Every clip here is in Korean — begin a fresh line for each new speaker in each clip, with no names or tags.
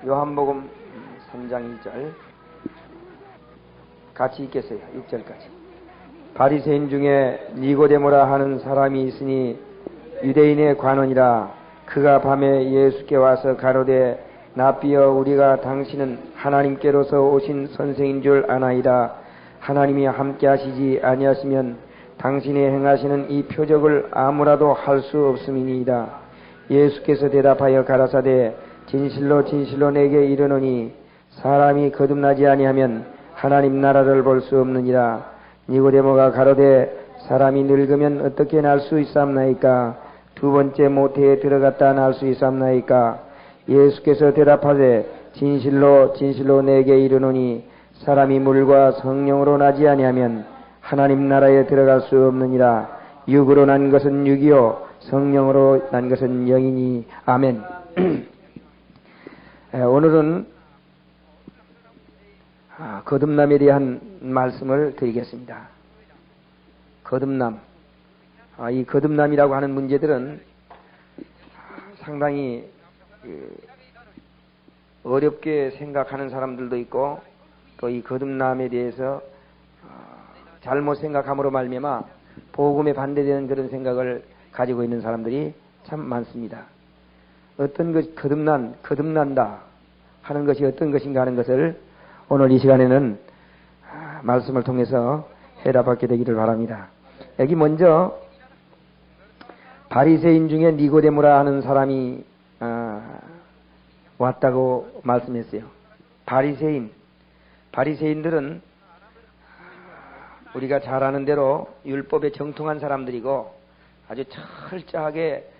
요한복음 3장 1절 같이 읽겠어요. 6절까지. 바리새인 중에 니고데모라 하는 사람이 있으니 유대인의 관원이라. 그가 밤에 예수께 와서 가로되 납비여 우리가 당신은 하나님께로서 오신 선생인 줄 아나이다. 하나님이 함께 하시지 아니하시면 당신이 행하시는 이 표적을 아무라도 할 수 없음이니이다. 예수께서 대답하여 가라사대 진실로 진실로 내게 이르노니 사람이 거듭나지 아니하면 하나님 나라를 볼 수 없느니라. 니고데모가 가로되 사람이 늙으면 어떻게 날 수 있사옵나이까? 두 번째 모태에 들어갔다 날 수 있사옵나이까? 예수께서 대답하되 진실로 진실로 내게 이르노니 사람이 물과 성령으로 나지 아니하면 하나님 나라에 들어갈 수 없느니라. 육으로 난 것은 육이요 성령으로 난 것은 영이니. 아멘. 오늘은 거듭남에 대한 말씀을 드리겠습니다. 거듭남. 이 거듭남이라고 하는 문제들은 상당히 어렵게 생각하는 사람들도 있고, 또 이 거듭남에 대해서 잘못 생각함으로 말미암아 복음에 반대되는 그런 생각을 가지고 있는 사람들이 참 많습니다. 어떤 것이 거듭난다 하는 것이 어떤 것인가 하는 것을 오늘 이 시간에는 말씀을 통해서 해답받게 되기를 바랍니다. 여기 먼저 바리새인 중에 니고데모라 하는 사람이 왔다고 말씀했어요. 바리새인들은 우리가 잘 아는 대로 율법에 정통한 사람들이고 아주 철저하게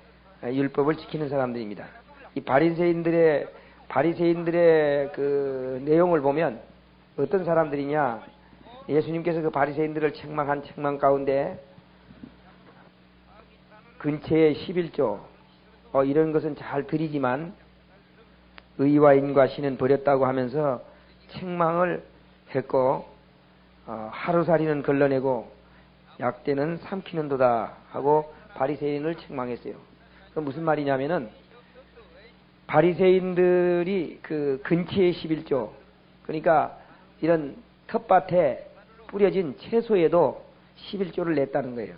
율법을 지키는 사람들입니다. 이 바리새인들의 그 내용을 보면 어떤 사람들이냐? 예수님께서 그 바리새인들을 책망한 책망 가운데 근처에 11조 이런 것은 잘 드리지만 의와 인과 신은 버렸다고 하면서 책망을 했고, 하루살이는 걸러내고 약대는 삼키는도다 하고 바리새인을 책망했어요. 그 무슨 말이냐면은 바리새인들이 그 근처의 11조, 그러니까 이런 텃밭에 뿌려진 채소에도 11조를 냈다는 거예요.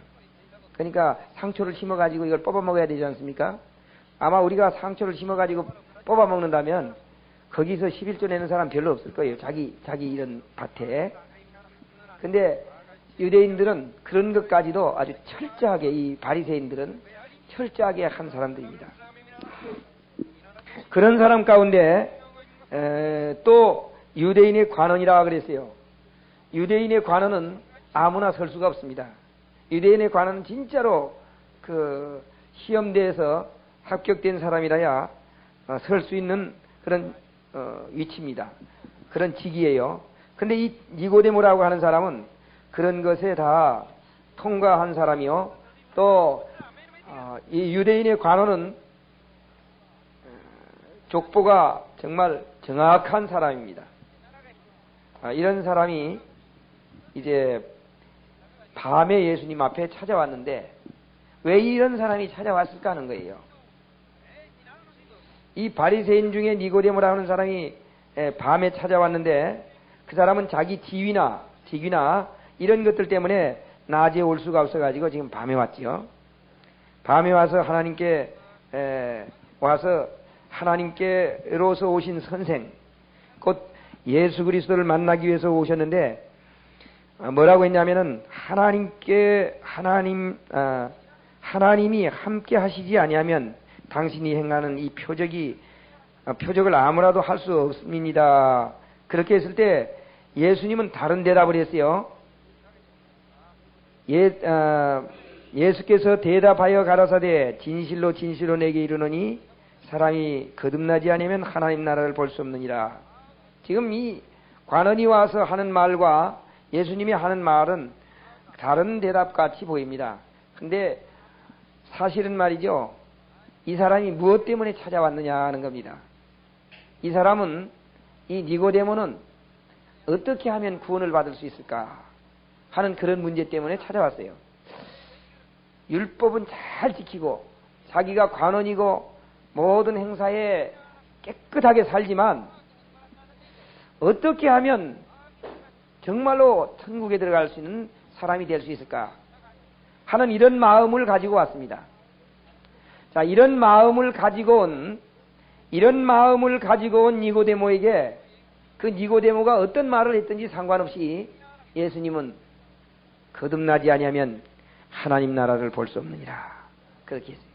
그러니까 상초를 심어가지고 이걸 뽑아 먹어야 되지 않습니까? 아마 우리가 상초를 심어가지고 뽑아 먹는다면 거기서 11조 내는 사람 별로 없을 거예요. 자기 이런 밭에. 근데 유대인들은 그런 것까지도 아주 철저하게, 이 바리새인들은 철저하게 한 사람들입니다. 그런 사람 가운데 또 유대인의 관원이라 그랬어요. 유대인의 관원은 아무나 설 수가 없습니다. 유대인의 관원은 진짜로 그 시험대에서 합격된 사람이라야 설 수 있는 그런 위치입니다. 그런 직이에요. 근데 이 니고데모라고 하는 사람은 그런 것에 다 통과한 사람이요. 또 이 유대인의 관원은 족보가 정말 정확한 사람입니다. 이런 사람이 이제 밤에 예수님 앞에 찾아왔는데 왜 이런 사람이 찾아왔을까 하는 거예요. 이 바리새인 중에 니고데모라 하는 사람이 밤에 찾아왔는데 그 사람은 자기 직위나 이런 것들 때문에 낮에 올 수가 없어가지고 지금 밤에 왔지요. 밤에 와서 하나님께로서 오신 선생, 곧 예수 그리스도를 만나기 위해서 오셨는데 뭐라고 했냐면은 하나님이 함께 하시지 아니하면 당신이 행하는 이 표적을 아무라도 할 수 없습니다. 그렇게 했을 때 예수님은 다른 대답을 했어요. 예수께서 대답하여 가라사대 진실로 진실로 내게 이르노니 사람이 거듭나지 않으면 하나님 나라를 볼 수 없느니라. 지금 이 관원이 와서 하는 말과 예수님이 하는 말은 다른 대답 같이 보입니다. 근데 사실은 말이죠, 이 사람이 무엇 때문에 찾아왔느냐 하는 겁니다. 이 사람은, 이 니고데모는 어떻게 하면 구원을 받을 수 있을까 하는 그런 문제 때문에 찾아왔어요. 율법은 잘 지키고 자기가 관원이고 모든 행사에 깨끗하게 살지만 어떻게 하면 정말로 천국에 들어갈 수 있는 사람이 될 수 있을까 하는 이런 마음을 가지고 왔습니다. 자, 이런 마음을 가지고 온 니고데모에게 그 니고데모가 어떤 말을 했든지 상관없이 예수님은 거듭나지 아니하면 하나님 나라를 볼 수 없느니라 그렇게 했어요.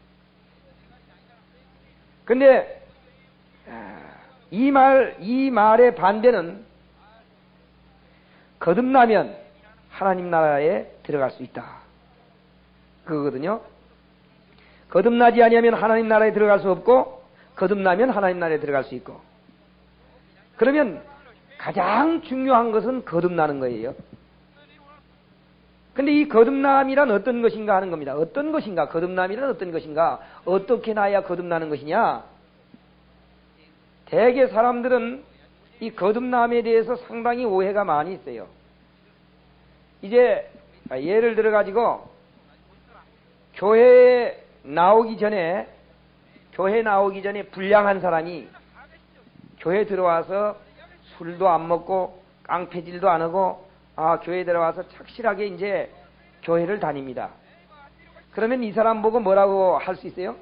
근데 이 말의 반대는 거듭나면 하나님 나라에 들어갈 수 있다 그거거든요. 거듭나지 아니하면 하나님 나라에 들어갈 수 없고 거듭나면 하나님 나라에 들어갈 수 있고. 그러면 가장 중요한 것은 거듭나는 거예요. 근데 이 거듭남이란 어떤 것인가 하는 겁니다. 어떤 것인가? 거듭남이란 어떤 것인가? 어떻게 나야 거듭나는 것이냐? 대개 사람들은 이 거듭남에 대해서 상당히 오해가 많이 있어요. 이제 예를 들어 가지고 교회에 나오기 전에 불량한 사람이 교회 들어와서 술도 안 먹고 깡패질도 안 하고 교회에 들어와서 착실하게 이제 교회를 다닙니다. 그러면 이 사람 보고 뭐라고 할 수 있어요?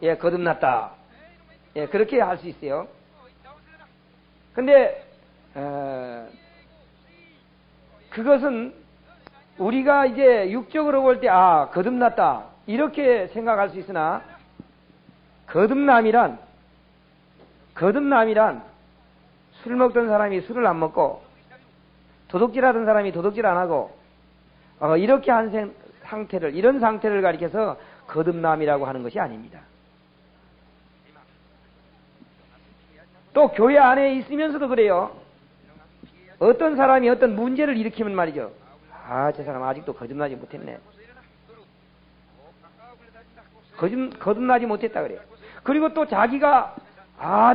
예, 거듭났다. 예, 그렇게 할 수 있어요. 근데 그것은 우리가 이제 육적으로 볼 때 거듭났다 이렇게 생각할 수 있으나 거듭남이란 술 먹던 사람이 술을 안 먹고 도둑질하던 사람이 도둑질 안 하고 이렇게 한 상태를 이런 상태를 가리켜서 거듭남이라고 하는 것이 아닙니다. 또 교회 안에 있으면서도 그래요. 어떤 사람이 어떤 문제를 일으키면 말이죠. 저 사람 아직도 거듭나지 못했네. 거듭나지 못했다 그래요. 그리고 또 자기가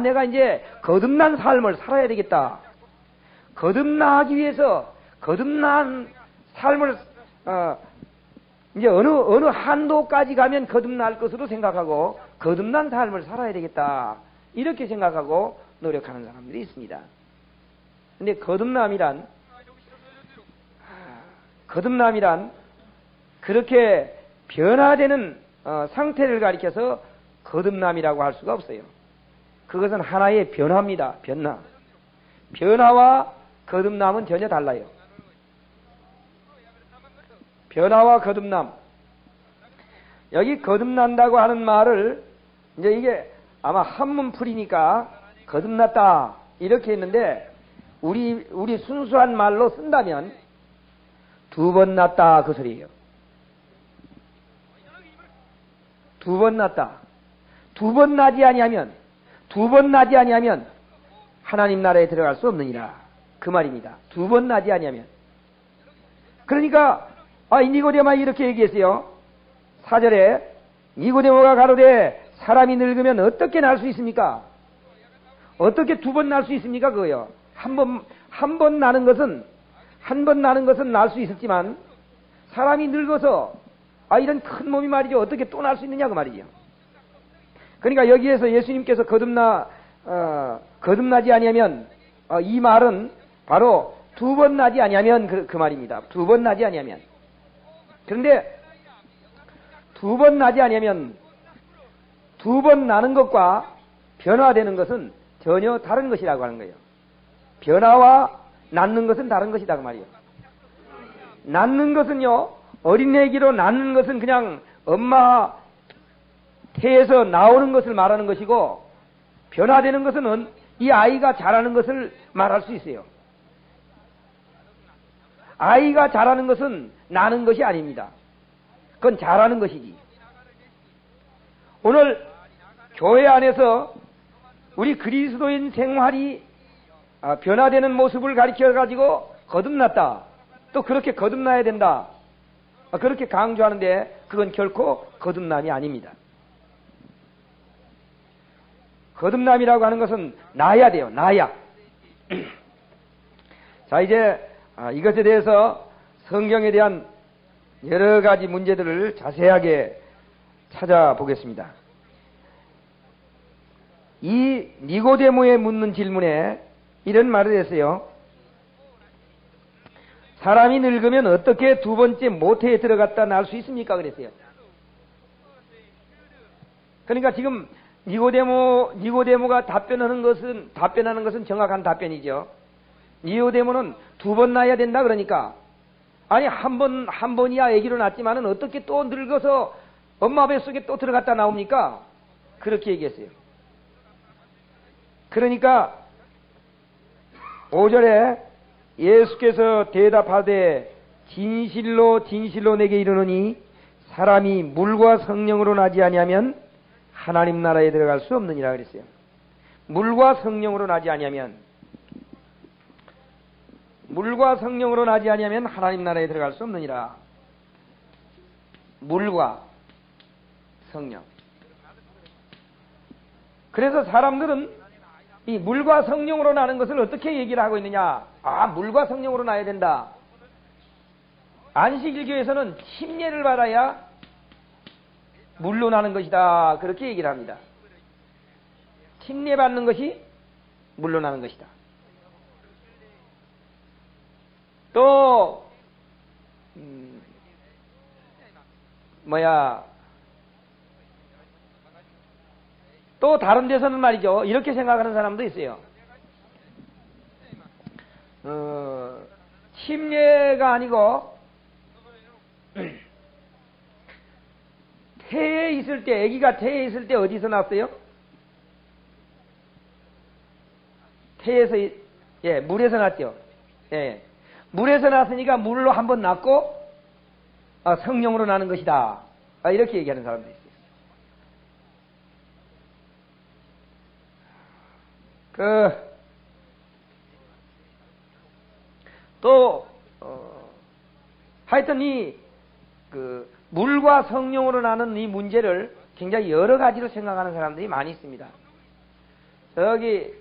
내가 이제 거듭난 삶을 살아야 되겠다. 거듭나기 위해서 거듭난 삶을 이제 어느 한도까지 가면 거듭날 것으로 생각하고 거듭난 삶을 살아야 되겠다. 이렇게 생각하고 노력하는 사람들이 있습니다. 근데 거듭남이란 그렇게 변화되는 상태를 가리켜서 거듭남이라고 할 수가 없어요. 그것은 하나의 변화입니다. 변화와 거듭남은 전혀 달라요. 변화와 거듭남. 여기 거듭난다고 하는 말을 이제 이게 아마 한문풀이니까 거듭났다 이렇게 했는데 우리 순수한 말로 쓴다면 두 번 났다 그 소리예요. 두 번 났다. 두 번 나지 아니하면 하나님 나라에 들어갈 수 없느니라 그 말입니다. 두 번 나지 아니하면. 그러니까 이 니고데모가 이렇게 얘기했어요. 4절에 니고데모가 가로되 사람이 늙으면 어떻게 날 수 있습니까? 어떻게 두 번 날 수 있습니까? 그거요. 한 번 나는 것은 날 수 있었지만 사람이 늙어서 이런 큰 몸이 말이죠. 어떻게 또 날 수 있느냐 그 말이죠. 그러니까 여기에서 예수님께서 거듭나지 아니하면 이 말은 바로 두 번 나지 아니하면 그 말입니다. 두 번 나지 아니하면. 그런데 두 번 나지 아니하면 두 번 나는 것과 변화되는 것은 전혀 다른 것이라고 하는 거예요. 변화와 낳는 것은 다른 것이다 그 말이에요. 낳는 것은요, 어린애기로 낳는 것은 그냥 엄마 태에서 나오는 것을 말하는 것이고, 변화되는 것은 이 아이가 자라는 것을 말할 수 있어요. 아이가 자라는 것은 나는 것이 아닙니다. 그건 자라는 것이지. 오늘 교회 안에서 우리 그리스도인 생활이 변화되는 모습을 가리켜가지고 거듭났다. 또 그렇게 거듭나야 된다. 그렇게 강조하는데 그건 결코 거듭남이 아닙니다. 거듭남이라고 하는 것은 나야 돼요. 나야. 자, 이제 이것에 대해서 성경에 대한 여러 가지 문제들을 자세하게 찾아보겠습니다. 이 니고데모에 묻는 질문에 이런 말을 했어요. 사람이 늙으면 어떻게 두 번째 모태에 들어갔다 나올 수 있습니까? 그랬어요. 그러니까 지금 니고데모가 답변하는 것은 정확한 답변이죠. 니고데모는 두 번 낳아야 된다 그러니까, 아니 한 번이야 아기로 낳지만은 어떻게 또 늙어서 엄마 뱃속에 또 들어갔다 나옵니까? 그렇게 얘기했어요. 그러니까 5절에 예수께서 대답하되 진실로 진실로 내게 이르노니 사람이 물과 성령으로 나지 아니하면 하나님 나라에 들어갈 수 없느니라 그랬어요. 물과 성령으로 나지 아니하면 하나님 나라에 들어갈 수 없느니라. 물과 성령. 그래서 사람들은 이 물과 성령으로 나는 것을 어떻게 얘기를 하고 있느냐? 물과 성령으로 나야 된다. 안식일교에서는 침례를 받아야 물로 나는 것이다. 그렇게 얘기를 합니다. 침례 받는 것이 물로 나는 것이다. 또 또 다른 데서는 말이죠. 이렇게 생각하는 사람도 있어요. 침례가 아니고 태에 있을 때, 아기가 태에 있을 때 어디서 났어요? 태에서, 물에서 났죠. 물에서 났으니까 물로 한번 났고 성령으로 나는 것이다. 이렇게 얘기하는 사람도 있어요. 하여튼 물과 성령으로 나는 이 문제를 굉장히 여러 가지로 생각하는 사람들이 많이 있습니다. 저기,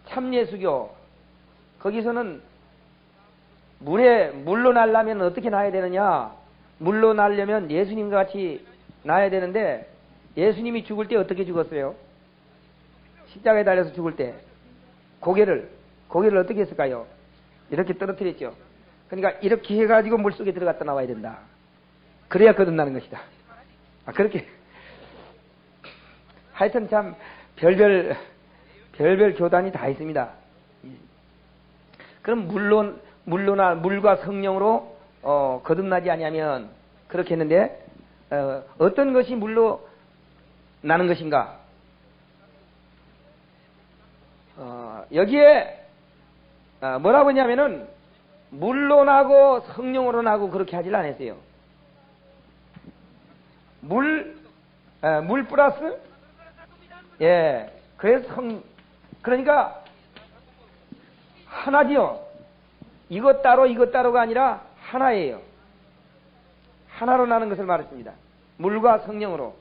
참예수교, 거기서는 물로 나려면 어떻게 나야 되느냐? 물로 나려면 예수님과 같이 나야 되는데, 예수님이 죽을 때 어떻게 죽었어요? 십자가에 달려서 죽을 때 고개를 어떻게 했을까요? 이렇게 떨어뜨렸죠. 그러니까 이렇게 해가지고 물속에 들어갔다 나와야 된다. 그래야 거듭나는 것이다. 그렇게 하여튼 참 별별 교단이 다 있습니다. 그럼 물과 성령으로 거듭나지 아니하면 그렇게 했는데 어떤 것이 물로 나는 것인가? 여기에 뭐라고 했냐면은 물로 나고 성령으로 나고 그렇게 하질 않았어요. 물 플러스 그래서 그러니까 하나지요. 이것 따로가 아니라 하나예요. 하나로 나는 것을 말했습니다. 물과 성령으로.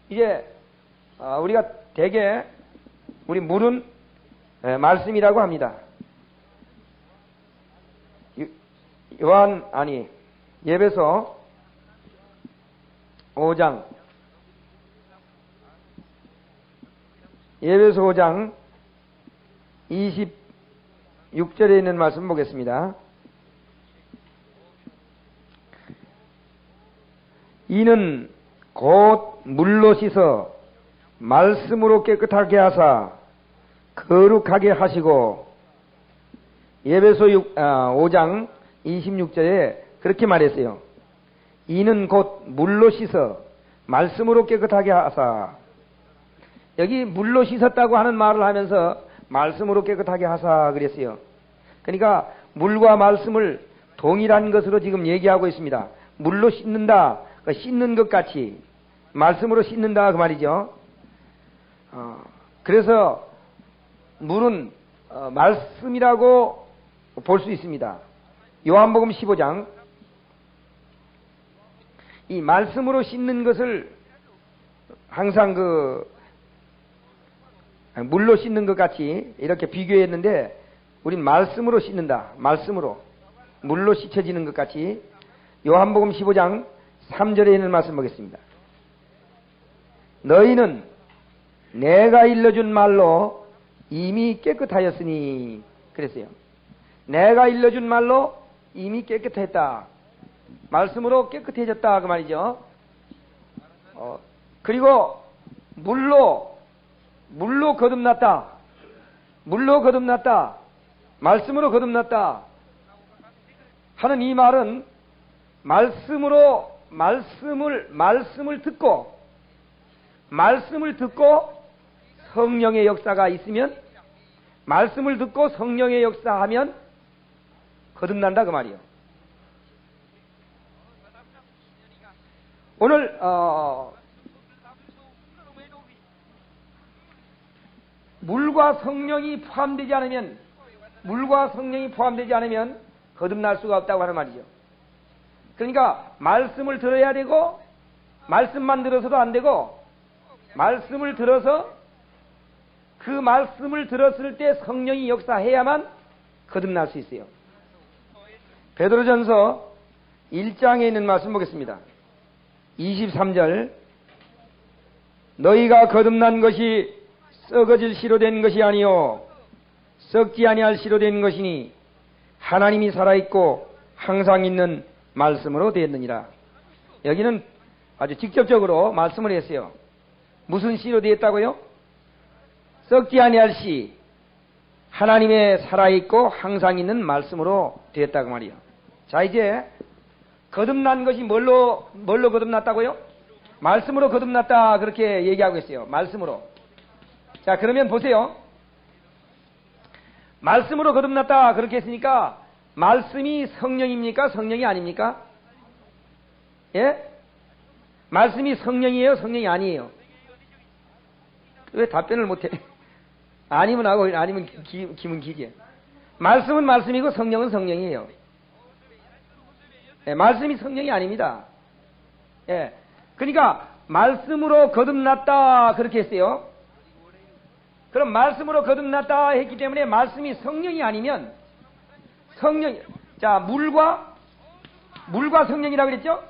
이제 우리가 대개 우리 물은 말씀이라고 합니다. 예배서 5장 26절에 있는 말씀 보겠습니다. 이는 곧 물로 씻어 말씀으로 깨끗하게 하사 거룩하게 하시고, 예배소 5장 26절에 그렇게 말했어요. 이는 곧 물로 씻어 말씀으로 깨끗하게 하사. 여기 물로 씻었다고 하는 말을 하면서 말씀으로 깨끗하게 하사 그랬어요. 그러니까 물과 말씀을 동일한 것으로 지금 얘기하고 있습니다. 물로 씻는다, 씻는 것 같이 말씀으로 씻는다 그 말이죠. 그래서 물은 말씀이라고 볼 수 있습니다. 요한복음 15장, 이 말씀으로 씻는 것을 항상 물로 씻는 것 같이 이렇게 비교했는데, 우린 말씀으로 씻는다. 말씀으로 물로 씻혀지는 것 같이 요한복음 15장 3절에 있는 말씀 보겠습니다. 너희는 내가 일러준 말로 이미 깨끗하였으니 그랬어요. 내가 일러준 말로 이미 깨끗했다. 말씀으로 깨끗해졌다 그 말이죠. 그리고 물로 거듭났다. 물로 거듭났다. 말씀으로 거듭났다 하는 이 말은 말씀을 듣고 성령의 역사가 있으면, 말씀을 듣고 성령의 역사하면 거듭난다 그 말이에요. 오늘 물과 성령이 포함되지 않으면 거듭날 수가 없다고 하는 말이죠. 그러니까 말씀을 들어야 되고, 말씀만 들어서도 안 되고, 말씀을 들어서 그 말씀을 들었을 때 성령이 역사해야만 거듭날 수 있어요. 베드로전서 1장에 있는 말씀 보겠습니다. 23절. 너희가 거듭난 것이 썩어질 씨로 된 것이 아니요 썩지 아니할 씨로 된 것이니 하나님이 살아있고 항상 있는 말씀으로 되었느니라. 여기는 아주 직접적으로 말씀을 했어요. 무슨 씨로 되었다고요? 썩지 아니할 씨, 하나님의 살아있고 항상 있는 말씀으로 되었다고 말이요. 자, 이제 거듭난 것이 뭘로 거듭났다고요? 말씀으로 거듭났다 그렇게 얘기하고 있어요. 말씀으로. 자, 그러면 보세요. 말씀으로 거듭났다 그렇게 했으니까 말씀이 성령입니까? 성령이 아닙니까? 예? 말씀이 성령이에요? 성령이 아니에요? 왜 답변을 못해? 아니면 하고 아니면 기면 기게. 말씀은 말씀이고 성령은 성령이에요. 예, 말씀이 성령이 아닙니다. 예, 그러니까 말씀으로 거듭났다 그렇게 했어요. 그럼 말씀으로 거듭났다 했기 때문에 말씀이 성령이 아니면 자, 물과 성령이라고 그랬죠?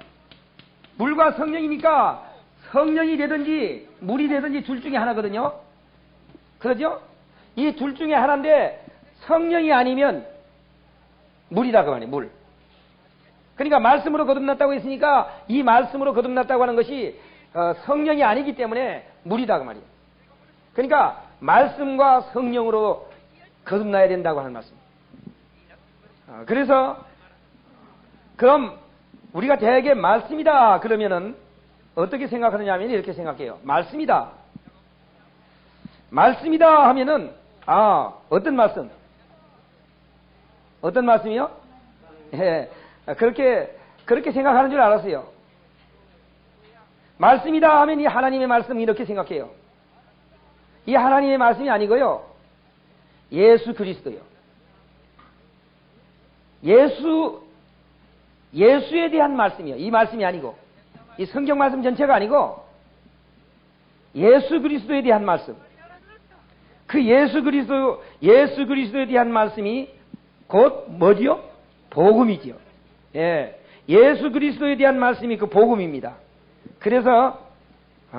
물과 성령이니까 성령이 되든지 물이 되든지 둘 중에 하나거든요. 그러죠? 이 둘 중에 하나인데 성령이 아니면 물이다 그 말이에요. 물. 그러니까 말씀으로 거듭났다고 했으니까 이 말씀으로 거듭났다고 하는 것이 성령이 아니기 때문에 물이다 그 말이에요. 그러니까 말씀과 성령으로 거듭나야 된다고 하는 말씀. 그래서 그럼 우리가 대개 말씀이다 그러면은 어떻게 생각하느냐 하면 이렇게 생각해요. 말씀이다 하면은 어떤 말씀? 어떤 말씀이요? 예, 그렇게 생각하는 줄 알았어요. 말씀이다 하면 이 하나님의 말씀 이렇게 생각해요. 이 하나님의 말씀이 아니고요. 예수 그리스도요. 예수에 대한 말씀이요. 이 말씀이 아니고, 이 성경 말씀 전체가 아니고, 예수 그리스도에 대한 말씀. 그 예수 그리스도에 대한 말씀이 곧 뭐지요? 복음이지요. 예. 예수 그리스도에 대한 말씀이 그 복음입니다. 그래서,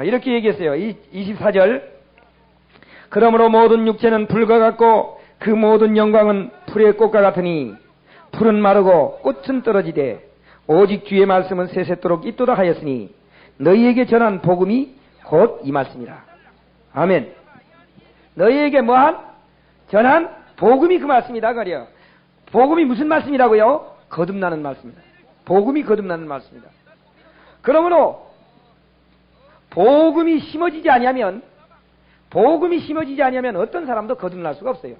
이렇게 얘기했어요. 24절. 그러므로 모든 육체는 불과 같고 그 모든 영광은 풀의 꽃과 같으니 풀은 마르고 꽃은 떨어지되 오직 주의 말씀은 세세토록 있도다 하였으니 너희에게 전한 복음이 곧 이 말씀이라. 아멘. 너희에게 전한 복음이 그 말씀이다 그래요. 복음이 무슨 말씀이라고요? 거듭나는 말씀이다. 복음이 거듭나는 말씀이다. 그러므로 복음이 심어지지 아니하면 어떤 사람도 거듭날 수가 없어요.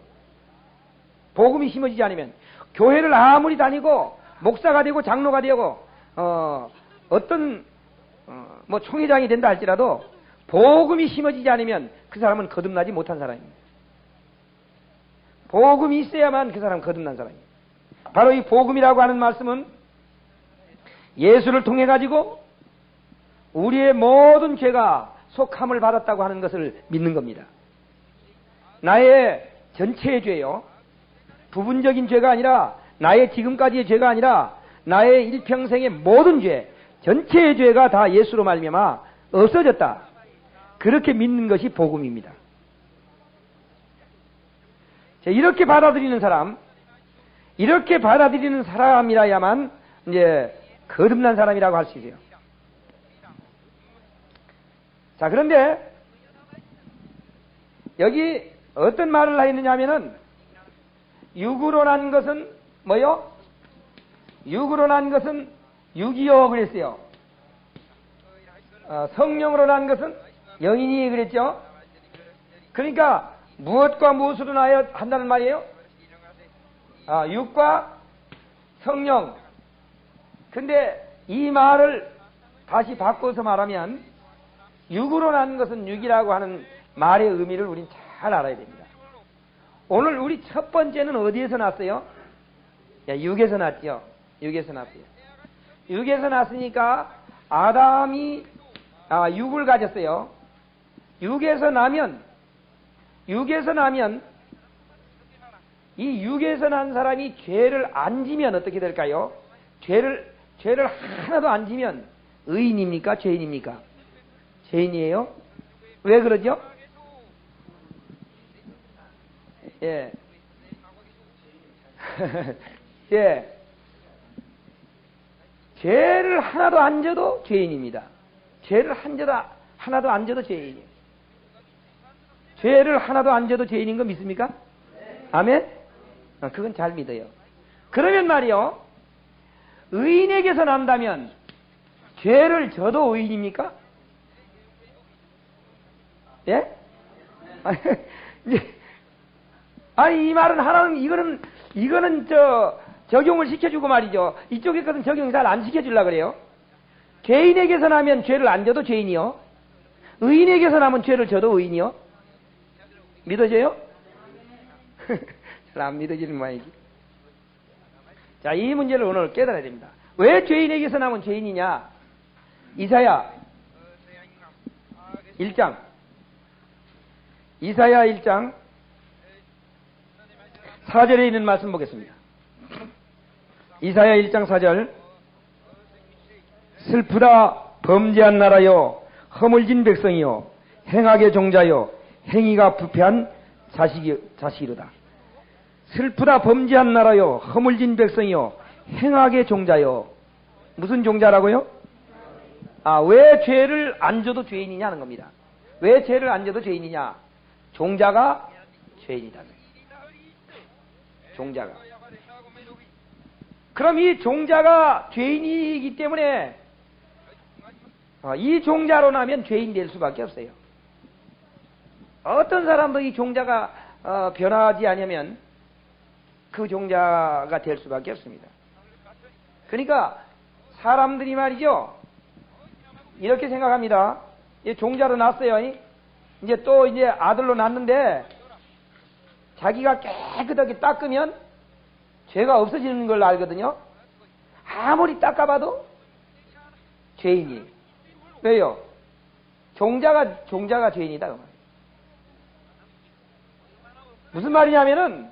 복음이 심어지지 않으면 교회를 아무리 다니고 목사가 되고 장로가 되고 어떤 총회장이 된다 할지라도 복음이 심어지지 않으면 그 사람은 거듭나지 못한 사람입니다. 복음이 있어야만 그 사람은 거듭난 사람입니다. 바로 이 복음이라고 하는 말씀은 예수를 통해 가지고 우리의 모든 죄가 속함을 받았다고 하는 것을 믿는 겁니다. 나의 전체의 죄요. 부분적인 죄가 아니라, 나의 지금까지의 죄가 아니라 나의 일평생의 모든 죄, 전체의 죄가 다 예수로 말미암아 없어졌다. 그렇게 믿는 것이 복음입니다. 자, 이렇게 받아들이는 사람이라야만 이제 거듭난 사람이라고 할 수 있어요. 자, 그런데 여기 어떤 말을 했느냐 하면은 육으로 난 것은 뭐요? 육으로 난 것은 육이요 그랬어요. 성령으로 난 것은 영이니 그랬죠. 그러니까 무엇과 무엇으로 나야 한다는 말이에요? 육과 성령. 근데 이 말을 다시 바꿔서 말하면 육으로 난 것은 육이라고 하는 말의 의미를 우린 잘 알아야 됩니다. 오늘 우리 첫 번째는 어디에서 났어요? 육에서 났죠. 육에서 났어요. 육에서 났으니까 아담이 육을 가졌어요. 육에서 나면 이 육에서 난 사람이 죄를 안 지면 어떻게 될까요? 죄를 하나도 안 지면 의인입니까? 죄인입니까? 죄인이에요. 왜 그러죠? 예. 예. 죄를 하나도 안 져도 죄인입니다. 죄를 하나도 안 져도 죄인이에요. 죄를 하나도 안 져도 죄인인 거 믿습니까? 아멘? 그건 잘 믿어요. 그러면 말이요, 의인에게서 난다면 죄를 져도 의인입니까? 예? 아니, 이 말은 하나는, 이거는 적용을 시켜주고 말이죠. 이쪽에 것은 적용 잘 안 시켜주려고 그래요. 죄인에게서 나면 죄를 안 져도 죄인이요. 의인에게서 나면 죄를 져도 의인이요. 믿어져요? 잘 안 믿어지는 모양이지. 자, 이 문제를 오늘 깨달아야 됩니다. 왜 죄인에게서 나면 죄인이냐? 이사야 1장 4절에 있는 말씀 보겠습니다. 이사야 1장 4절. 슬프다 범죄한 나라요, 허물진 백성이요, 행악의 종자요, 행위가 부패한 자식이로다. 슬프다 범죄한 나라요, 허물진 백성이요, 행악의 종자요. 무슨 종자라고요? 왜 죄를 안 져도 죄인이냐는 겁니다. 왜 죄를 안 져도 죄인이냐? 종자가 죄인이다. 종자가. 그럼 이 종자가 죄인이기 때문에 이 종자로 나면 죄인 될 수밖에 없어요. 어떤 사람도 이 종자가 변하지 않으면 그 종자가 될 수밖에 없습니다. 그러니까 사람들이 말이죠, 이렇게 생각합니다. 이 종자로 났어요. 이제 또 아들로 났는데 자기가 깨끗하게 닦으면 죄가 없어지는 걸 알거든요. 아무리 닦아봐도 죄인이. 왜요? 종자가 죄인이다. 무슨 말이냐면은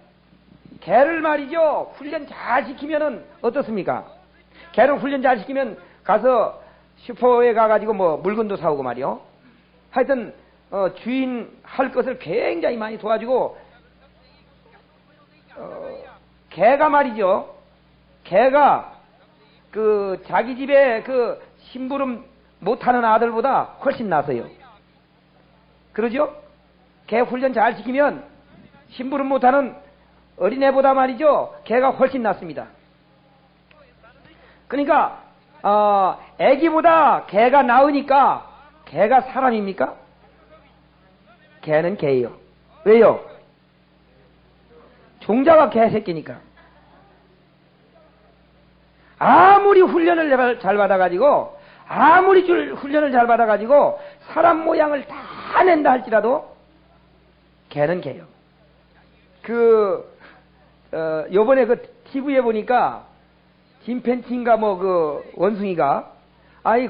개를 말이죠, 훈련 잘 시키면은 어떻습니까? 개를 훈련 잘 시키면 가서 슈퍼에 가가지고 뭐 물건도 사오고 말이요. 하여튼 주인 할 것을 굉장히 많이 도와주고, 개가 말이죠, 개가 그 자기 집에 그 심부름 못하는 아들보다 훨씬 나서요. 그러죠? 개 훈련 잘 시키면 심부름 못하는 어린애보다 말이죠, 개가 훨씬 낫습니다. 그러니까 애기보다 개가 나으니까 개가 사람입니까? 개는 개예요. 왜요? 종자가 개새끼니까. 아무리 훈련을 잘 받아가지고, 훈련을 잘 받아가지고 사람 모양을 다 낸다 할지라도 개는 개요. 요번에 그 TV에 보니까 김팬치인가 뭐 그 원숭이가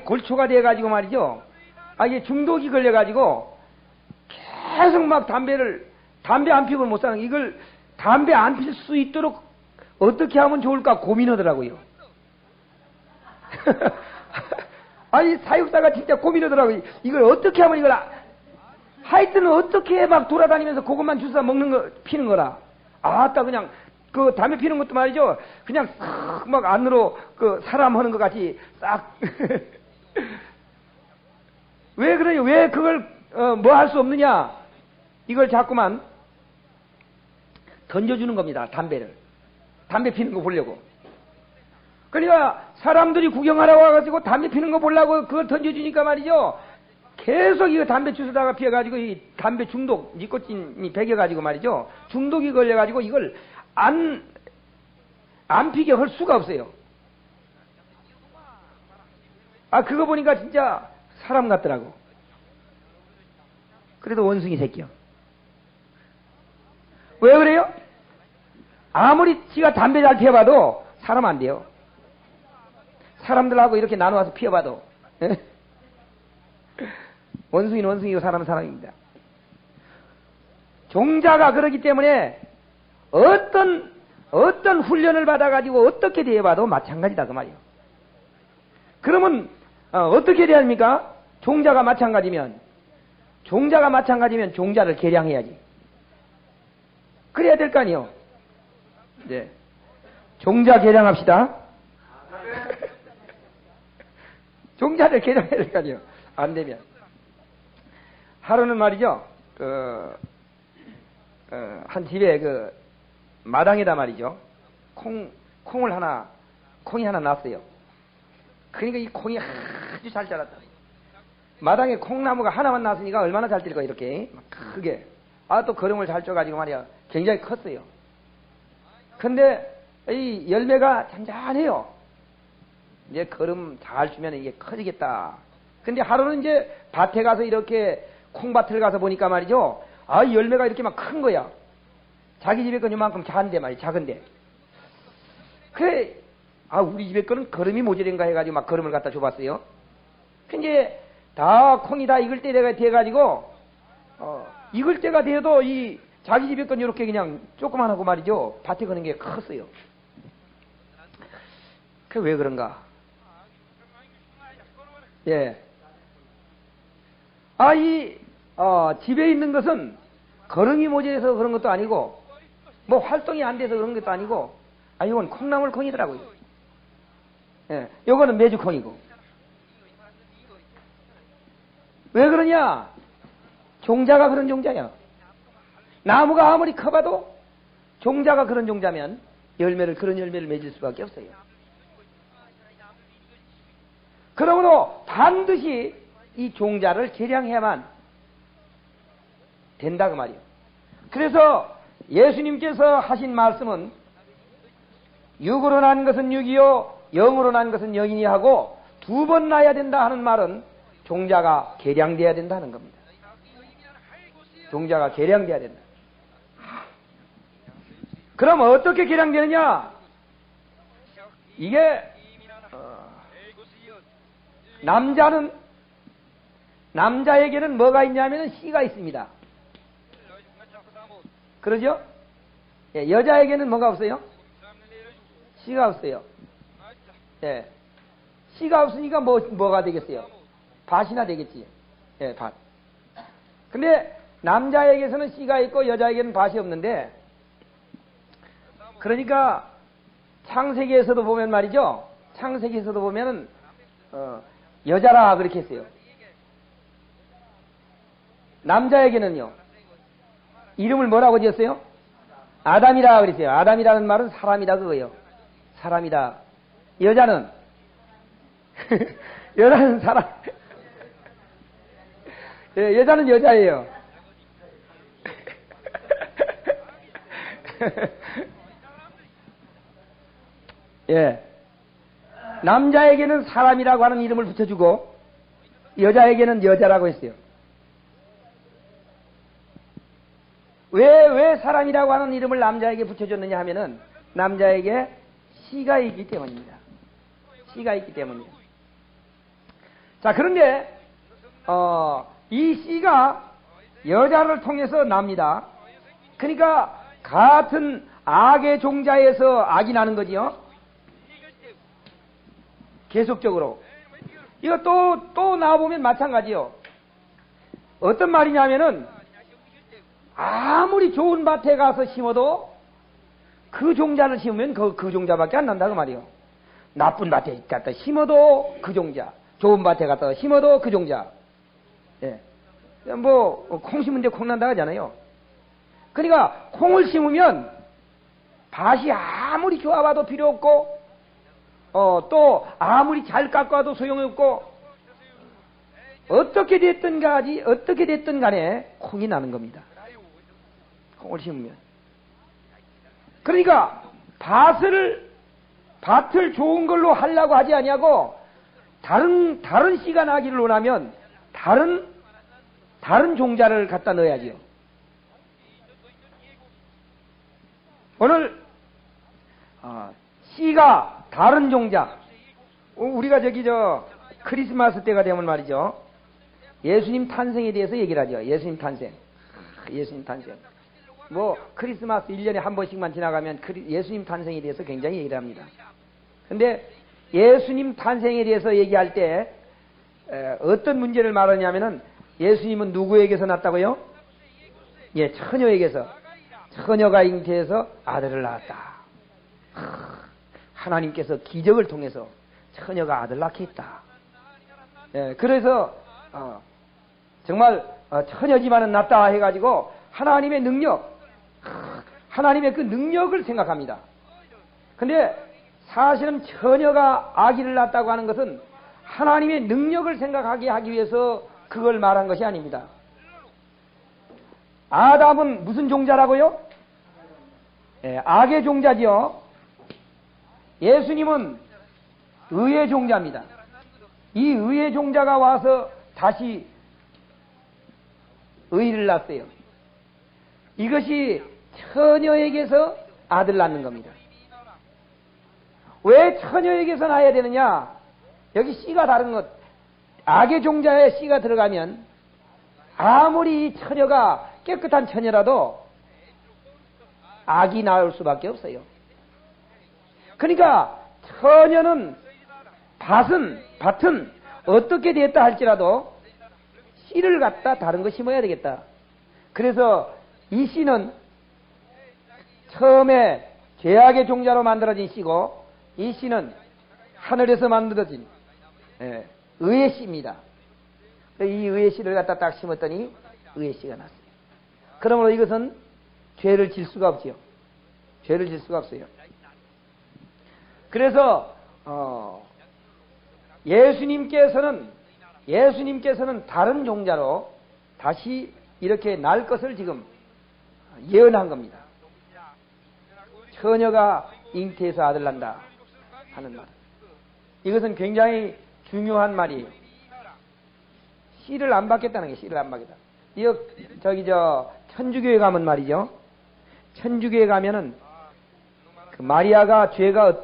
골초가 돼가지고 말이죠, 이게 중독이 걸려가지고 계속 막 담배 안 피우고 못 사는, 이걸 담배 안 필 수 있도록 어떻게 하면 좋을까 고민하더라고요. 사육사가 진짜 고민하더라고요. 이걸 어떻게 하면 하여튼 어떻게 막 돌아다니면서 그것만 주워 먹는 거, 피는 거라. 아따, 그냥, 그 담배 피는 것도 말이죠. 그냥 막 안으로 그 사람 하는 것 같이 싹. 왜 그래요? 왜 그걸, 뭐 할 수 없느냐? 이걸 자꾸만 던져주는 겁니다. 담배를. 담배 피는 거 보려고. 그러니까 사람들이 구경하러 와가지고 담배 피는 거 보려고 그걸 던져주니까 말이죠. 계속 이거 담배 주스다가 피어가지고 이 담배 중독, 니코틴이 배겨가지고 말이죠. 중독이 걸려가지고 이걸 안 피게 할 수가 없어요. 아, 그거 보니까 진짜 사람 같더라고. 그래도 원숭이 새끼요. 왜 그래요? 아무리 지가 담배 잘 피워봐도 사람 안 돼요. 사람들하고 이렇게 나눠와서 피워봐도. 원숭이는 원숭이고 사람은 사람입니다. 종자가 그러기 때문에 어떤 훈련을 받아가지고 어떻게 대해봐도 마찬가지다 그 말이에요. 그러면 어떻게 돼야 합니까? 종자가 마찬가지면 종자를 개량해야지. 그래야 될 거 아니에요. 네. 종자 개량합시다. 종자를 개량해야 될 거 아니에요. 안 되면. 하루는 말이죠, 한 집에 마당에다 말이죠, 콩이 하나 났어요. 그러니까 이 콩이 아주 잘 자랐다. 마당에 콩나무가 하나만 났으니까 얼마나 잘 뛸까, 이렇게. 크게. 또 거름을 잘 쪄가지고 말이야. 굉장히 컸어요. 근데 이 열매가 잔잔해요. 이제 거름 잘 주면 이게 커지겠다. 근데 하루는 이제 밭에 가서 이렇게 콩밭을 가서 보니까 말이죠. 열매가 이렇게 막 큰 거야. 자기 집에 건 요만큼 작은데 말이야. 작은데. 그래, 우리 집에 거는 거름이 모자란가 해가지고 막 거름을 갖다 줘봤어요. 근데 다 콩이 다 익을 때가 돼가지고, 익을 때가 돼도 이 자기 집에 건 이렇게 그냥 조그만하고 말이죠. 밭에 거는 게 컸어요. 그 왜 그런가? 예. 집에 있는 것은 거름이 모자라서 그런 것도 아니고, 뭐 활동이 안 돼서 그런 것도 아니고, 이건 콩나물 콩이더라고요. 예. 요거는 메주 콩이고. 왜 그러냐? 종자가 그런 종자야. 나무가 아무리 커봐도 종자가 그런 종자면 그런 열매를 맺을 수밖에 없어요. 그러므로 반드시 이 종자를 개량해야만 된다 그 말이에요. 그래서 예수님께서 하신 말씀은 육으로 난 것은 육이요 영으로 난 것은 영이니 하고 2번 나야 된다 하는 말은 종자가 개량돼야 된다는 겁니다. 종자가 개량돼야 된다. 그럼 어떻게 개량되느냐? 이게 남자에게는 뭐가 있냐면 씨가 있습니다. 그러죠? 예, 여자에게는 뭐가 없어요? 씨가 없어요. 예, 씨가 없으니까 뭐가 되겠어요? 밭이나 되겠지. 예, 밭. 근데 남자에게서는 씨가 있고 여자에게는 밭이 없는데, 그러니까 창세기에서도 보면 말이죠. 창세기에서도 보면은 여자라 그렇게 했어요. 남자에게는요. 이름을 뭐라고 지었어요? 아담이라 그랬어요. 아담이라는 말은 사람이다 그거예요. 사람이다. 여자는 여자는 사람. 예, 여자는 여자예요. 예. 남자에게는 사람이라고 하는 이름을 붙여주고 여자에게는 여자라고 했어요. 왜 사람이라고 하는 이름을 남자에게 붙여줬느냐 하면은 남자에게 씨가 있기 때문입니다. 씨가 있기 때문이에요. 자, 그런데 이 씨가 여자를 통해서 납니다. 그러니까 같은 악의 종자에서 악이 나는 거지요. 계속적으로. 이거 또 나와보면 마찬가지요. 어떤 말이냐면은 아무리 좋은 밭에 가서 심어도 그 종자를 심으면 그 종자밖에 안 난다 그 말이요. 나쁜 밭에 갖다 심어도 그 종자, 좋은 밭에 갖다 심어도 그 종자. 예. 뭐 콩 심은데 콩 난다 하잖아요. 그러니까 콩을 심으면 밭이 아무리 좋아봐도 필요 없고 또 아무리 잘 깎아도 소용없고 어떻게 됐든 간에 콩이 나는 겁니다. 콩을 심으면. 그러니까 밭을 좋은 걸로 하려고 하지 아니하고 다른 씨가 나기를 원하면 다른 종자를 갖다 넣어야지요. 오늘 씨가 다른 종자. 우리가 크리스마스 때가 되면 말이죠. 예수님 탄생에 대해서 얘기를 하죠. 예수님 탄생. 뭐 크리스마스 1년에 한 번씩만 지나가면 예수님 탄생에 대해서 굉장히 얘기를 합니다. 근데 예수님 탄생에 대해서 얘기할 때 어떤 문제를 말하냐면은 예수님은 누구에게서 났다고요? 예, 처녀가 잉태해서 아들을 낳았다. 하나님께서 기적을 통해서 처녀가 아들 낳게 했다. 예, 그래서 정말 처녀지만은 낫다 해가지고 하나님의 능력, 하나님의 그 능력을 생각합니다. 근데 사실은 처녀가 아기를 낳았다고 하는 것은 하나님의 능력을 생각하게 하기 위해서 그걸 말한 것이 아닙니다. 아담은 무슨 종자라고요? 예, 악의 종자지요. 예수님은 의의 종자입니다. 이 의의 종자가 와서 다시 의를 낳았어요. 이것이 처녀에게서 아들 낳는 겁니다. 왜 처녀에게서 낳아야 되느냐? 여기 씨가 다른 것, 악의 종자에 씨가 들어가면 아무리 처녀가 깨끗한 처녀라도 악이 나올 수밖에 없어요. 그러니까 처녀는 밭은 어떻게 됐다 할지라도 씨를 갖다 다른 거 심어야 되겠다. 그래서 이 씨는 처음에 죄악의 종자로 만들어진 씨고 이 씨는 하늘에서 만들어진 의의 씨입니다. 이 의의 씨를 갖다 딱 심었더니 의의 씨가 났어요. 그러므로 이것은 죄를 질 수가 없지요. 죄를 질 수가 없어요. 그래서 예수님께서는 다른 종자로 다시 이렇게 날 것을 지금 예언한 겁니다. 처녀가 잉태해서 아들 난다 하는 말. 이것은 굉장히 중요한 말이에요. 씨를 안 받겠다는 게 씨를 안 받겠다. 이거 천주교에 가면 말이죠. 천주교에 가면은 그 마리아가 죄가